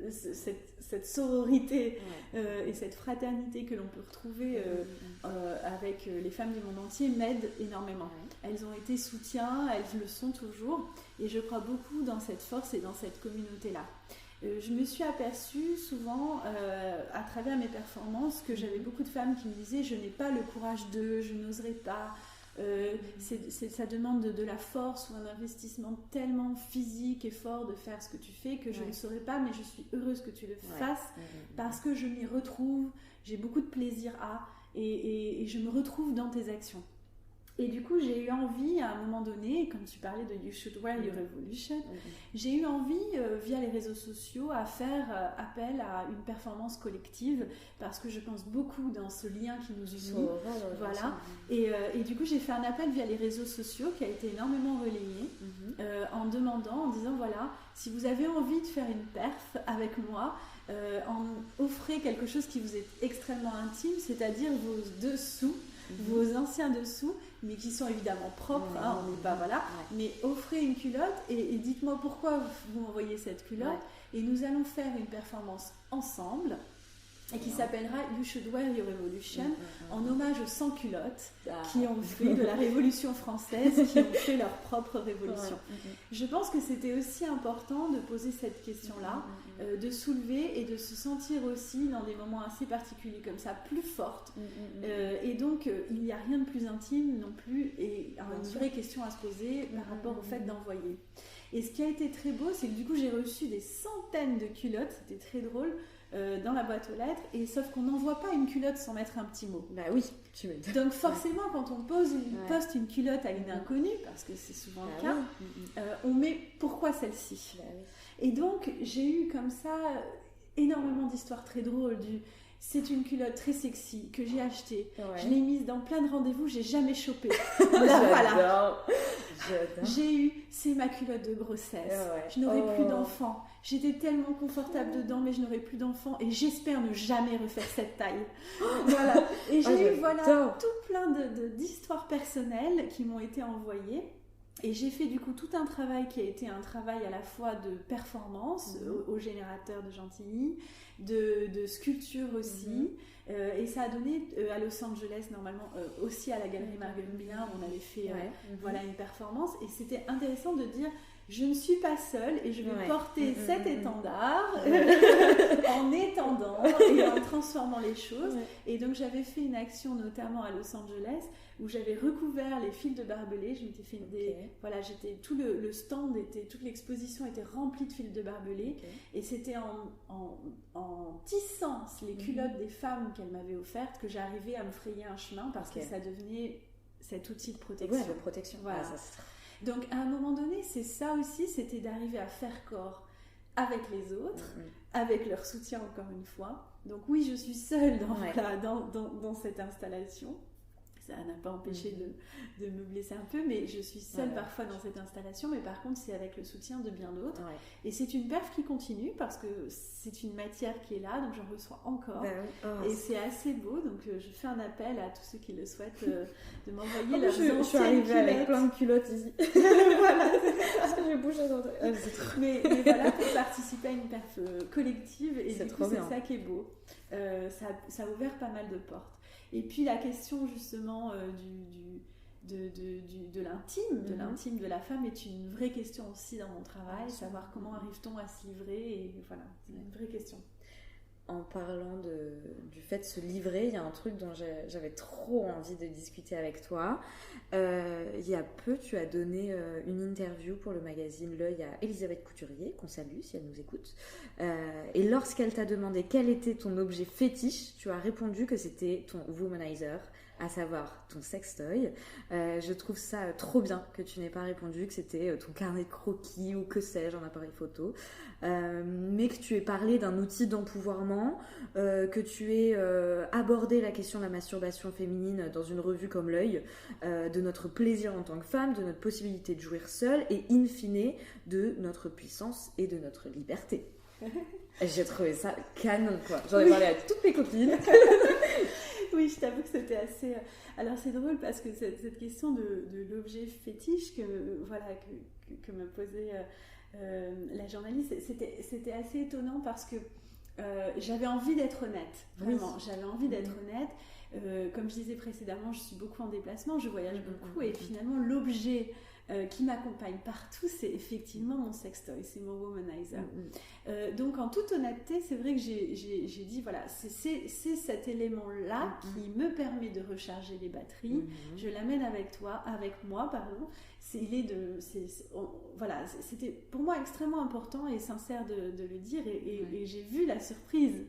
cette sororité et cette fraternité que l'on peut retrouver avec les femmes du monde entier m'aide énormément. Elles ont été soutien, elles le sont toujours, et je crois beaucoup dans cette force et dans cette communauté-là. Je me suis aperçue souvent à travers mes performances que j'avais beaucoup de femmes qui me disaient « je n'ai pas le courage de, je n'oserais pas ». Ça demande de la force ou un investissement tellement physique et fort de faire ce que tu fais que je ne saurais pas, mais je suis heureuse que tu le fasses parce que je m'y retrouve, j'ai beaucoup de plaisir et je me retrouve dans tes actions. Et du coup, j'ai eu envie, à un moment donné, comme tu parlais de You Should Wear Your Revolution, j'ai eu envie, via les réseaux sociaux, à faire appel à une performance collective, parce que je pense beaucoup dans ce lien qui nous unit. Voilà. Et du coup, j'ai fait un appel via les réseaux sociaux qui a été énormément relayé, en demandant, en disant, voilà, si vous avez envie de faire une perf avec moi, offrez quelque chose qui vous est extrêmement intime, c'est-à-dire vos dessous, vos anciens dessous, mais qui sont évidemment propres, on n'est pas, voilà, mais offrez une culotte et dites-moi pourquoi vous m'envoyez cette culotte, et nous allons faire une performance ensemble, et qui s'appellera You Should Wear Your Revolution, en hommage aux sans-culottes qui ont fait de la Révolution française, qui ont fait leur propre révolution. Je pense que c'était aussi important de poser cette question-là, de soulever et de se sentir aussi dans des moments assez particuliers comme ça, plus forte. Et donc, il n'y a rien de plus intime non plus, et une vraie question à se poser par rapport au fait d'envoyer. Et ce qui a été très beau, c'est que du coup, j'ai reçu des centaines de culottes, c'était très drôle, dans la boîte aux lettres, et sauf qu'on n'envoie pas une culotte sans mettre un petit mot. Bah oui, tu veux dire. Donc forcément, quand on poste une culotte à une inconnue, parce que c'est souvent le cas, on met pourquoi celle-ci. Et donc j'ai eu comme ça énormément d'histoires très drôles. C'est une culotte très sexy que j'ai achetée. Je l'ai mise dans plein de rendez-vous, j'ai jamais chopé. Voilà. J'ai eu, c'est ma culotte de grossesse. Je n'aurai plus d'enfants. J'étais tellement confortable dedans, mais je n'aurai plus d'enfants et j'espère ne jamais refaire cette taille. Voilà. Et j'ai eu tout plein d'histoires personnelles qui m'ont été envoyées. Et j'ai fait du coup tout un travail qui a été un travail à la fois de performance au générateur de Gentilly, de sculpture aussi, et ça a donné à Los Angeles normalement aussi à la galerie Marguerite Miller où on avait fait voilà, une performance, et c'était intéressant de dire je ne suis pas seule et je vais porter cet étendard en étendant et en transformant les choses. Et donc j'avais fait une action notamment à Los Angeles où j'avais recouvert les fils de barbelés. Je m'étais fait voilà, tout le stand toute l'exposition était remplie de fils de barbelés, et c'était en tissant les culottes des femmes qu'elle m'avait offertes que j'arrivais à me frayer un chemin, parce que ça devenait cet outil de protection. De protection. Voilà. Donc à un moment donné, c'est ça aussi, c'était d'arriver à faire corps avec les autres, avec leur soutien encore une fois. Donc oui, je suis seule dans cette installation. Ça n'a pas empêché de me blesser un peu, mais je suis seule parfois dans cette installation, mais par contre c'est avec le soutien de bien d'autres. Et c'est une perf qui continue, parce que c'est une matière qui est là, donc j'en reçois encore. Et c'est assez beau, donc je fais un appel à tous ceux qui le souhaitent de m'envoyer leurs anciennes culottes. Je suis arrivée avec plein de culottes ici. Voilà, parce que j'ai bougé dans mais voilà, pour participer à une perf collective, et du coup c'est ça qui est beau. Ça a ouvert pas mal de portes. Et puis la question justement de l'intime de la femme est une vraie question aussi dans mon travail, savoir comment arrive-t-on à se livrer, et voilà, c'est une vraie question. En parlant du fait de se livrer, il y a un truc dont j'avais trop envie de discuter avec toi. Il y a peu, tu as donné une interview pour le magazine L'Œil à Elisabeth Couturier, qu'on salue si elle nous écoute. Et lorsqu'elle t'a demandé quel était ton objet fétiche, tu as répondu que c'était ton womanizer, à savoir ton sextoy. Je trouve ça trop bien que tu n'aies pas répondu que c'était ton carnet de croquis ou que sais-je, un appareil photo, mais que tu aies parlé d'un outil d'empouvoirment, que tu aies abordé la question de la masturbation féminine dans une revue comme L'Œil, de notre plaisir en tant que femme, de notre possibilité de jouir seule et in fine de notre puissance et de notre liberté. J'ai trouvé ça canon, quoi. J'en ai parlé à toutes mes copines. Oui, je t'avoue que c'était assez... Alors c'est drôle parce que cette question de l'objet fétiche que me posait la journaliste, c'était assez étonnant, parce que j'avais envie d'être honnête, vraiment. J'avais envie d'être honnête. Comme je disais précédemment, je suis beaucoup en déplacement, je voyage beaucoup, et finalement l'objet qui m'accompagne partout, c'est effectivement mon sextoy, c'est mon womanizer. Donc en toute honnêteté, c'est vrai que j'ai dit, voilà, c'est cet élément-là qui me permet de recharger les batteries. Je l'amène avec moi. Voilà, c'était pour moi extrêmement important et sincère de le dire, et j'ai vu la surprise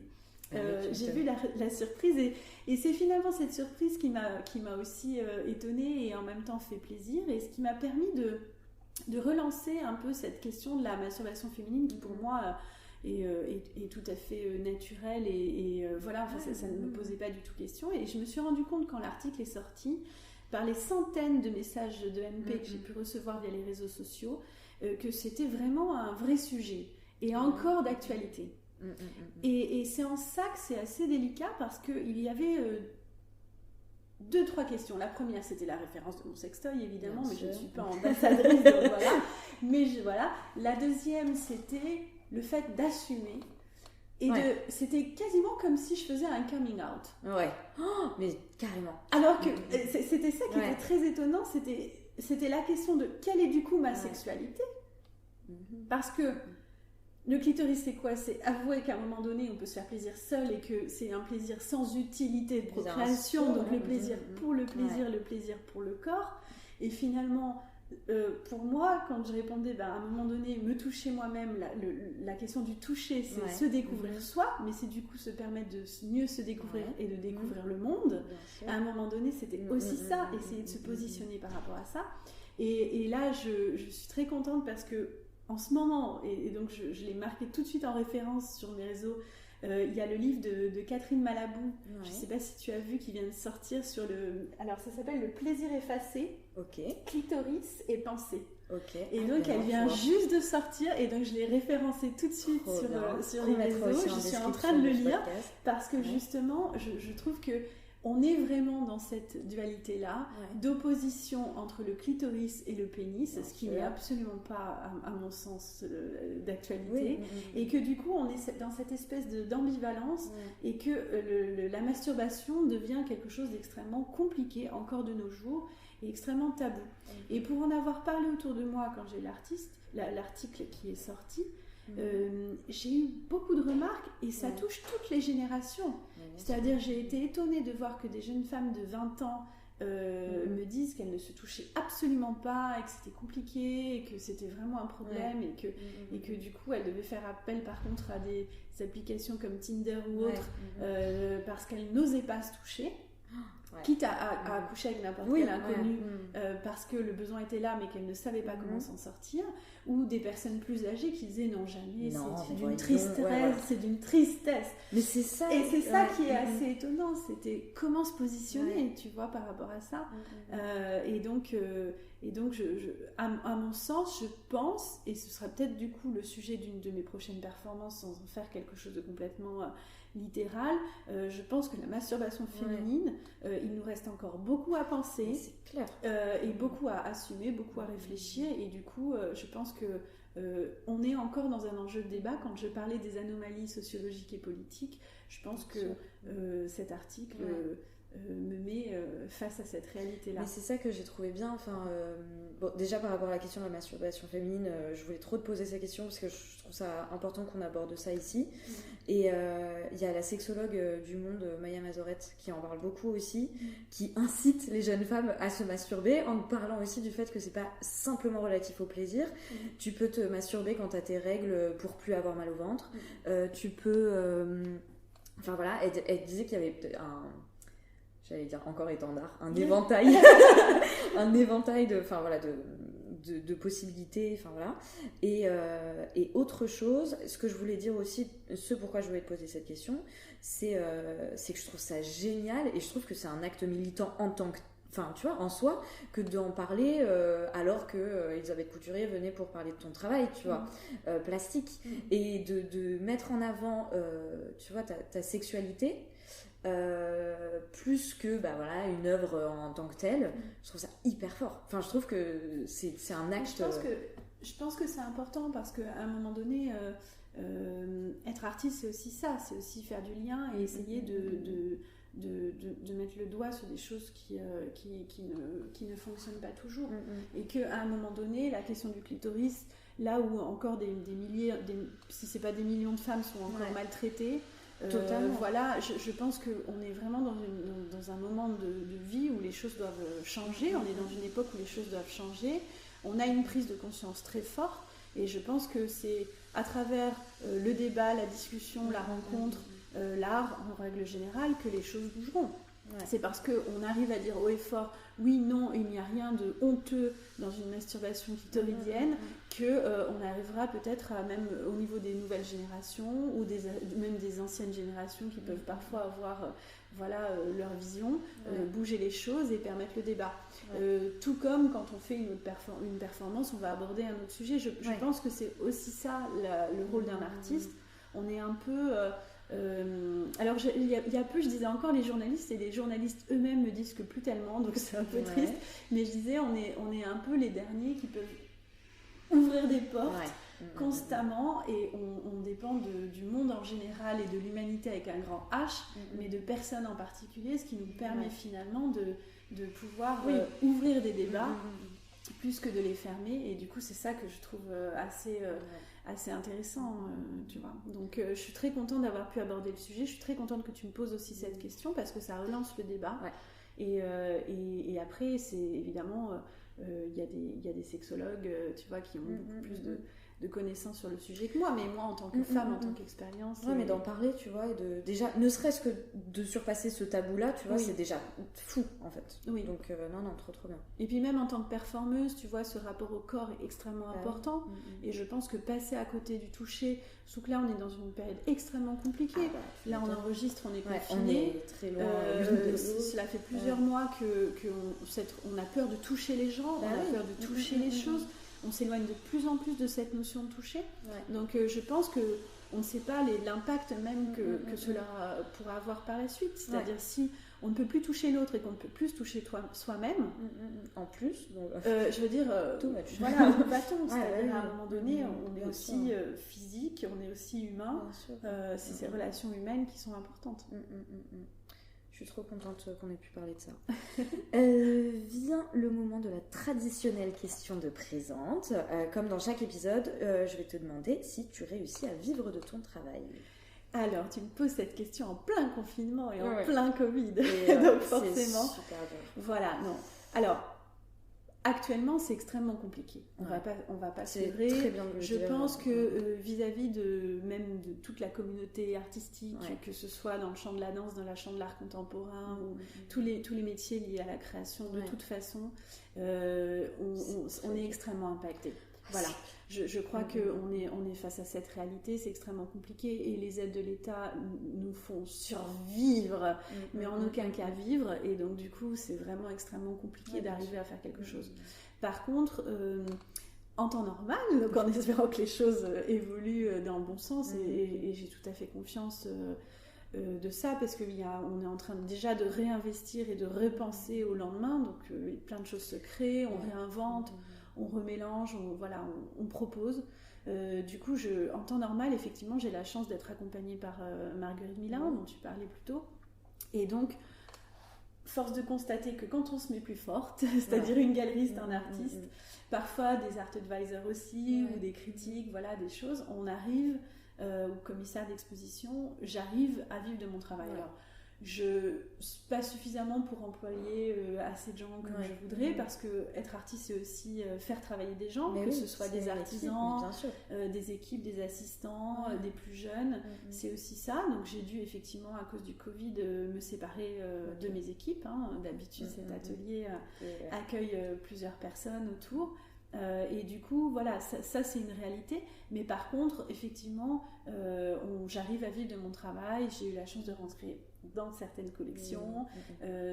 j'ai vu la surprise et c'est finalement cette surprise qui m'a aussi étonnée et en même temps fait plaisir, et ce qui m'a permis de relancer un peu cette question de la masturbation féminine qui pour moi est tout à fait naturelle et voilà, enfin, ça ne me posait pas du tout question, et je me suis rendu compte quand l'article est sorti, par les centaines de messages de MP que j'ai pu recevoir via les réseaux sociaux, que c'était vraiment un vrai sujet et encore d'actualité. Et c'est en ça que c'est assez délicat, parce qu'il y avait 2-3 questions. La première, c'était la référence de mon sextoy, évidemment, mais je ne suis pas ambassadrice, donc voilà. Mais voilà. La deuxième, c'était le fait d'assumer. Et c'était quasiment comme si je faisais un coming out. Ouais. Oh, mais carrément. Alors que c'était ça qui était très étonnant, c'était la question de quelle est du coup ma sexualité. Parce que le clitoris, c'est quoi? C'est avouer qu'à un moment donné, on peut se faire plaisir seul et que c'est un plaisir sans utilité de procréation, donc le plaisir pour le plaisir, le plaisir pour le corps. Et finalement, pour moi, quand je répondais, à un moment donné, me toucher moi-même, la question du toucher, c'est se découvrir soi, mais c'est du coup se permettre de mieux se découvrir et de découvrir le monde. À un moment donné, c'était aussi ça, essayer de se positionner par rapport à ça. Et là, je suis très contente parce que en ce moment, et donc je l'ai marqué tout de suite en référence sur mes réseaux, il y a le livre de Catherine Malabou, je ne sais pas si tu as vu, qui vient de sortir sur alors ça s'appelle Le plaisir effacé, clitoris et pensée. Et donc elle vient juste de sortir, et donc je l'ai référencé tout de suite sur les réseaux. Je suis en train de le lire parce que justement je trouve que on est vraiment dans cette dualité-là, d'opposition entre le clitoris et le pénis, ce qui n'est absolument pas, à mon sens, d'actualité, et que du coup, on est dans cette espèce d'ambivalence, et que la masturbation devient quelque chose d'extrêmement compliqué, encore de nos jours, et extrêmement tabou. Et pour en avoir parlé autour de moi, quand j'ai l'article qui est sorti, j'ai eu beaucoup de remarques, et ça touche toutes les générations. C'est-à-dire, j'ai été étonnée de voir que des jeunes femmes de 20 ans me disent qu'elles ne se touchaient absolument pas, et que c'était compliqué, et que c'était vraiment un problème, et que du coup elles devaient faire appel par contre à des applications comme Tinder ou autres, parce qu'elles n'osaient pas se toucher. Quitte à coucher avec n'importe quel inconnu parce que le besoin était là mais qu'elles ne savaient pas comment s'en sortir, ou des personnes plus âgées qui disaient non jamais, c'est d'une tristesse, c'est d'une tristesse. Mais c'est ça, et c'est ça qui est assez étonnant, c'était comment se positionner, tu vois, par rapport à ça. Et donc à mon sens, je pense, et ce sera peut-être du coup le sujet d'une de mes prochaines performances sans en faire quelque chose de complètement littéral, je pense que la masturbation féminine, il nous reste encore beaucoup à penser, c'est clair. Et beaucoup à assumer, beaucoup à réfléchir, et du coup je pense que on est encore dans un enjeu de débat. Quand je parlais des anomalies sociologiques et politiques, je pense que cet article me met face à cette réalité-là. Mais c'est ça que j'ai trouvé bien. Enfin, déjà par rapport à la question de la masturbation féminine, je voulais trop te poser cette question parce que je trouve ça important qu'on aborde ça ici. Et il y a la sexologue du Monde, Maya Mazorette, qui en parle beaucoup aussi, qui incite les jeunes femmes à se masturber en parlant aussi du fait que c'est pas simplement relatif au plaisir. Tu peux te masturber quand tu as tes règles pour plus avoir mal au ventre. Tu peux... Enfin voilà, elle disait qu'il y avait j'allais dire encore étendard, un éventail, un éventail de possibilités, enfin voilà. Et autre chose, ce que je voulais dire aussi, ce pourquoi je voulais te poser cette question, c'est que je trouve ça génial, et je trouve que c'est un acte militant en tant que, enfin tu vois, en soi, que d'en parler alors que Elisabeth Couturier venait pour parler de ton travail, tu vois, plastique, et de mettre en avant, tu vois, ta sexualité. Plus que une œuvre en tant que telle, je trouve ça hyper fort. Enfin, je trouve que c'est un acte. Je pense que c'est important parce qu'à un moment donné, être artiste, c'est aussi ça, c'est aussi faire du lien et essayer de mettre le doigt sur des choses qui ne fonctionnent pas toujours. Et qu'à un moment donné, la question du clitoris, là où encore des milliers, si c'est pas des millions de femmes sont encore maltraitées, voilà, je pense qu'on est vraiment dans un moment de vie où les choses doivent changer. On est dans une époque où les choses doivent changer. On a une prise de conscience très forte, et je pense que c'est à travers le débat, la discussion, la rencontre, l'art en règle générale que les choses bougeront. Ouais. C'est parce qu'on arrive à dire haut et fort, oui, non, il n'y a rien de honteux dans une masturbation clitoridienne, qu'on arrivera peut-être à, même au niveau des nouvelles générations, ou même des anciennes générations qui peuvent parfois avoir leur vision, bouger les choses et permettre le débat. Tout comme quand on fait une performance, on va aborder un autre sujet. Je pense que c'est aussi ça le rôle d'un artiste. On est un peu... alors il y a peu je disais encore les journalistes, et les journalistes eux-mêmes me disent que plus tellement, donc c'est un peu triste, mais je disais on est un peu les derniers qui peuvent ouvrir des portes constamment, et on dépend du monde en général et de l'humanité avec un grand H, mais de personnes en particulier, ce qui nous permet finalement de pouvoir ouvrir des débats plus que de les fermer, et du coup c'est ça que je trouve assez intéressant, tu vois. Donc je suis très contente d'avoir pu aborder le sujet, je suis très contente que tu me poses aussi cette question, parce que ça relance le débat. Et après, c'est évidemment, il y a des sexologues, tu vois, qui ont beaucoup plus de connaissances sur le sujet que moi, mais moi en tant que femme, en tant qu'expérience... Oui, mais d'en parler, tu vois, et déjà, ne serait-ce que de surpasser ce tabou-là, tu vois, c'est déjà fou, en fait. Oui. Donc, non, trop bien. Et puis même en tant que performeuse, tu vois, ce rapport au corps est extrêmement important, et je pense que passer à côté du toucher, surtout que là, on est dans une période extrêmement compliquée. Là, on enregistre, on est confiné. On est très loin. Cela fait plusieurs mois qu'on a peur de toucher les gens, on a peur de toucher les choses. On s'éloigne de plus en plus de cette notion de toucher. Donc je pense qu'on ne sait pas l'impact même que cela pourra avoir par la suite. C'est-à-dire si on ne peut plus toucher l'autre et qu'on ne peut plus se toucher soi-même, en plus, je veux dire, voilà, où va-t-on ? C'est-à-dire à un moment donné, on est aussi physique, on est aussi humain. C'est ces relations humaines qui sont importantes. Je suis trop contente qu'on ait pu parler de ça. Vient le moment de la traditionnelle question de présente. Comme dans chaque épisode, je vais te demander si tu réussis à vivre de ton travail. Alors, tu me poses cette question en plein confinement et en plein Covid. Donc forcément, c'est super dur. Voilà, non. Alors, actuellement, c'est extrêmement compliqué. On va pas se leurrer. Très bien de le Je dire. pense que vis-à-vis même de toute la communauté artistique, que ce soit dans le champ de la danse, dans le champ de l'art contemporain, ou tous les métiers liés à la création, de toute façon, on est extrêmement impacté. Voilà. Je crois qu'on est face à cette réalité, c'est extrêmement compliqué, et les aides de l'État nous font survivre, mais en aucun cas vivre, et donc du coup c'est vraiment extrêmement compliqué d'arriver à faire quelque chose. Par contre, en temps normal, donc en espérant que les choses évoluent dans le bon sens, et j'ai tout à fait confiance de ça, parce qu'on est en train déjà de réinvestir et de repenser au lendemain, donc plein de choses se créent, on réinvente, on remélange, on propose. Du coup, en temps normal, effectivement, j'ai la chance d'être accompagnée par Marguerite Milin, dont tu parlais plus tôt. Et donc, force de constater que quand on se met plus forte, c'est-à-dire une galeriste, un artiste, parfois des art advisors aussi, ou des critiques, des choses, on arrive, au commissaire d'exposition, j'arrive à vivre de mon travail. Alors, pas suffisamment pour employer assez de gens comme je voudrais, parce que être artiste, c'est aussi faire travailler des gens, que ce soit des artisans, des équipes, des assistants, des plus jeunes, c'est aussi ça. Donc j'ai dû effectivement, à cause du Covid, me séparer de mes équipes. D'habitude, cet atelier accueille plusieurs personnes autour. Et du coup, voilà, ça c'est une réalité. Mais par contre, effectivement, j'arrive à vivre de mon travail. J'ai eu la chance de rentrer dans certaines collections.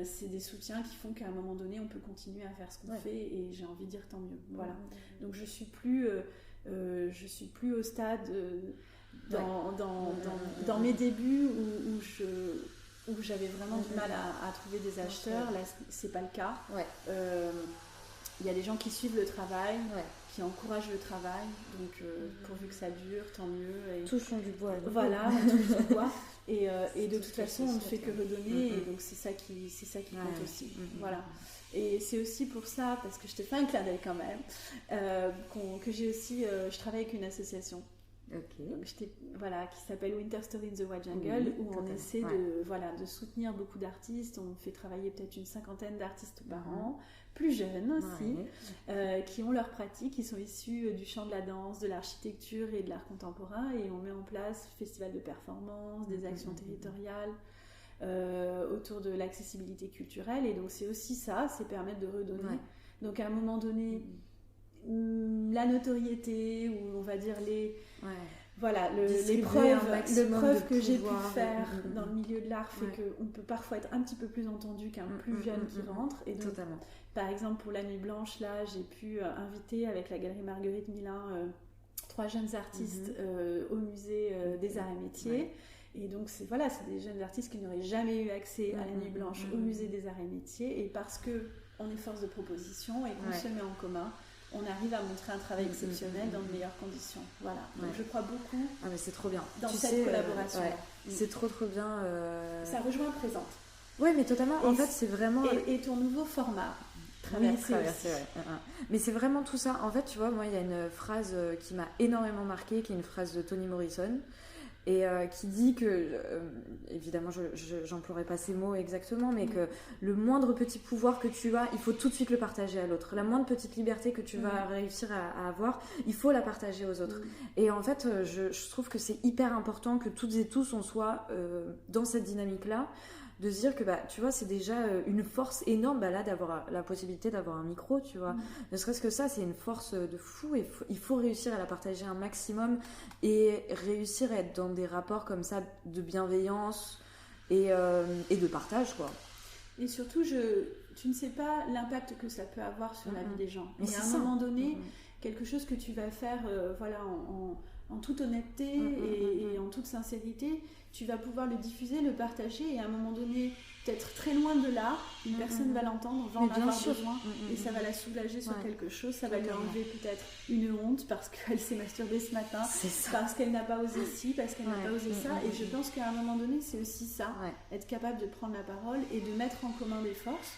C'est des soutiens qui font qu'à un moment donné, on peut continuer à faire ce qu'on fait. Et j'ai envie de dire tant mieux. Voilà. Donc je suis plus au stade dans mes débuts où j'avais vraiment du mal à trouver des acheteurs. Là, c'est pas le cas. Il y a des gens qui suivent le travail, qui encouragent le travail, donc pourvu que ça dure, tant mieux. Et... Touchons du bois. Voilà, on touche du bois. Et de toute façon, on ne fait que redonner, et donc c'est ça qui compte aussi. Voilà. Et c'est aussi pour ça, parce que je te fais un clin d'œil quand même, que j'ai aussi, je travaille avec une association. Donc, qui s'appelle Winter Story in the White Jungle, où on essaie de soutenir beaucoup d'artistes. On fait travailler peut-être une 50aine d'artistes par an, plus jeunes aussi, qui ont leurs pratiques, qui sont issus du chant de la danse, de l'architecture et de l'art contemporain, et on met en place festival de performance, des actions territoriales autour de l'accessibilité culturelle, et donc c'est aussi ça, c'est permettre de redonner. Donc à un moment donné, la notoriété, ou on va dire les preuves que j'ai pu faire dans le milieu de l'art fait qu'on peut parfois être un petit peu plus entendu qu'un plus jeune qui rentre. Et donc, par exemple, pour la Nuit Blanche, là, j'ai pu inviter avec la Galerie Marguerite Milin 3 jeunes artistes au musée des Arts et Métiers. Et donc, c'est des jeunes artistes qui n'auraient jamais eu accès à la Nuit Blanche au musée des Arts et Métiers. Et parce qu'on est force de proposition et qu'on se met en commun, on arrive à montrer un travail exceptionnel dans de meilleures conditions. Voilà. Donc je crois beaucoup mais c'est trop bien. Dans cette collaboration. C'est trop bien. Ça rejoint Présente. Oui, mais totalement. En fait, c'est vraiment... Et ton nouveau format. Traverser, Mais c'est vraiment tout ça. En fait, tu vois, moi, il y a une phrase qui m'a énormément marquée, qui est une phrase de Toni Morrison, et qui dit que, évidemment, j'emploierai pas ces mots exactement, mais que le moindre petit pouvoir que tu as, il faut tout de suite le partager à l'autre. La moindre petite liberté que tu vas réussir à avoir, il faut la partager aux autres. Et en fait, je trouve que c'est hyper important que toutes et tous, on soit dans cette dynamique-là, de se dire que tu vois, c'est déjà une force énorme là d'avoir la possibilité d'avoir un micro, tu vois. Ne serait-ce que ça, c'est une force de fou, et il faut réussir à la partager un maximum et réussir à être dans des rapports comme ça de bienveillance et de partage, quoi. Et surtout, tu ne sais pas l'impact que ça peut avoir sur la vie des gens. Mais à un moment donné, quelque chose que tu vas faire en toute honnêteté et en toute sincérité, tu vas pouvoir le diffuser, le partager, et à un moment donné, peut-être très loin de là, une personne va l'entendre, va en avoir besoin, et ça va la soulager sur quelque chose, ça va lui enlever peut-être une honte parce qu'elle s'est masturbée ce matin, parce qu'elle n'a pas osé ci, parce qu'elle n'a pas osé ça, et je pense qu'à un moment donné, c'est aussi ça, être capable de prendre la parole et de mettre en commun des forces.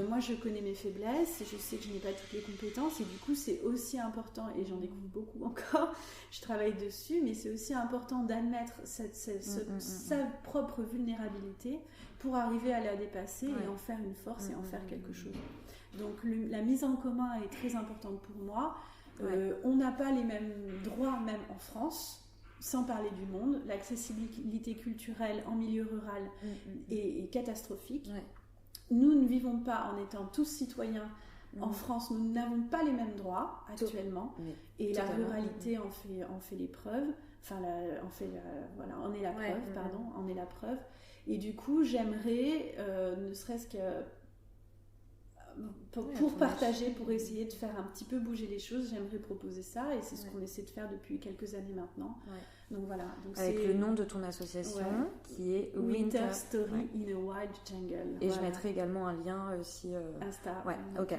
Moi, je connais mes faiblesses, je sais que je n'ai pas toutes les compétences, et du coup, c'est aussi important, et j'en découvre beaucoup encore, je travaille dessus, mais c'est aussi important d'admettre sa propre vulnérabilité pour arriver à la dépasser et en faire une force et en faire quelque chose. Donc la mise en commun est très importante pour moi. On n'a pas les mêmes droits, même en France, sans parler du monde. L'accessibilité culturelle en milieu rural est catastrophique. Nous ne vivons pas en étant tous citoyens. En France, nous n'avons pas les mêmes droits actuellement, et la ruralité en fait les preuves. Enfin, on est la preuve. Et du coup, j'aimerais, ne serait-ce que pour partager, pour essayer de faire un petit peu bouger les choses, j'aimerais proposer ça, et c'est ce qu'on essaie de faire depuis quelques années maintenant. Donc voilà. Donc avec le nom de ton association qui est Winter Story in a Wild Jungle. Et je mettrai également un lien aussi. Insta.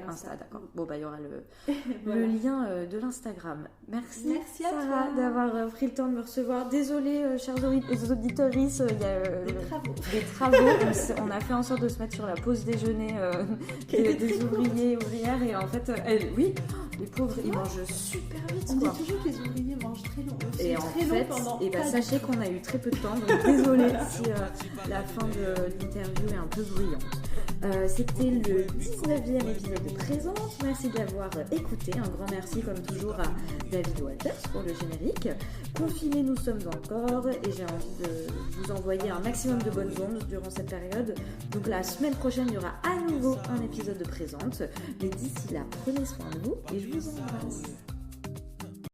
Insta, d'accord. Bon, il y aura le lien de l'Instagram. Merci Sarah d'avoir pris le temps de me recevoir. Désolée, chers auditeurs, il y a des travaux. On a fait en sorte de se mettre sur la pause déjeuner des ouvriers et ouvrières, et en fait, les pauvres, ils mangent super vite. On dit toujours que les ouvriers mangent très long. Et en fait, sachez qu'on a eu très peu de temps, donc désolée si la fin de l'interview est un peu bruyante. C'était le 19e épisode de Présente. Merci de l'avoir écouté. Un grand merci comme toujours à David Walters pour le générique. Confinés nous sommes encore, et j'ai envie de vous envoyer un maximum de bonnes ondes durant cette période. Donc la semaine prochaine, il y aura à nouveau un épisode de Présente. Mais d'ici là, prenez soin de vous et je vous embrasse.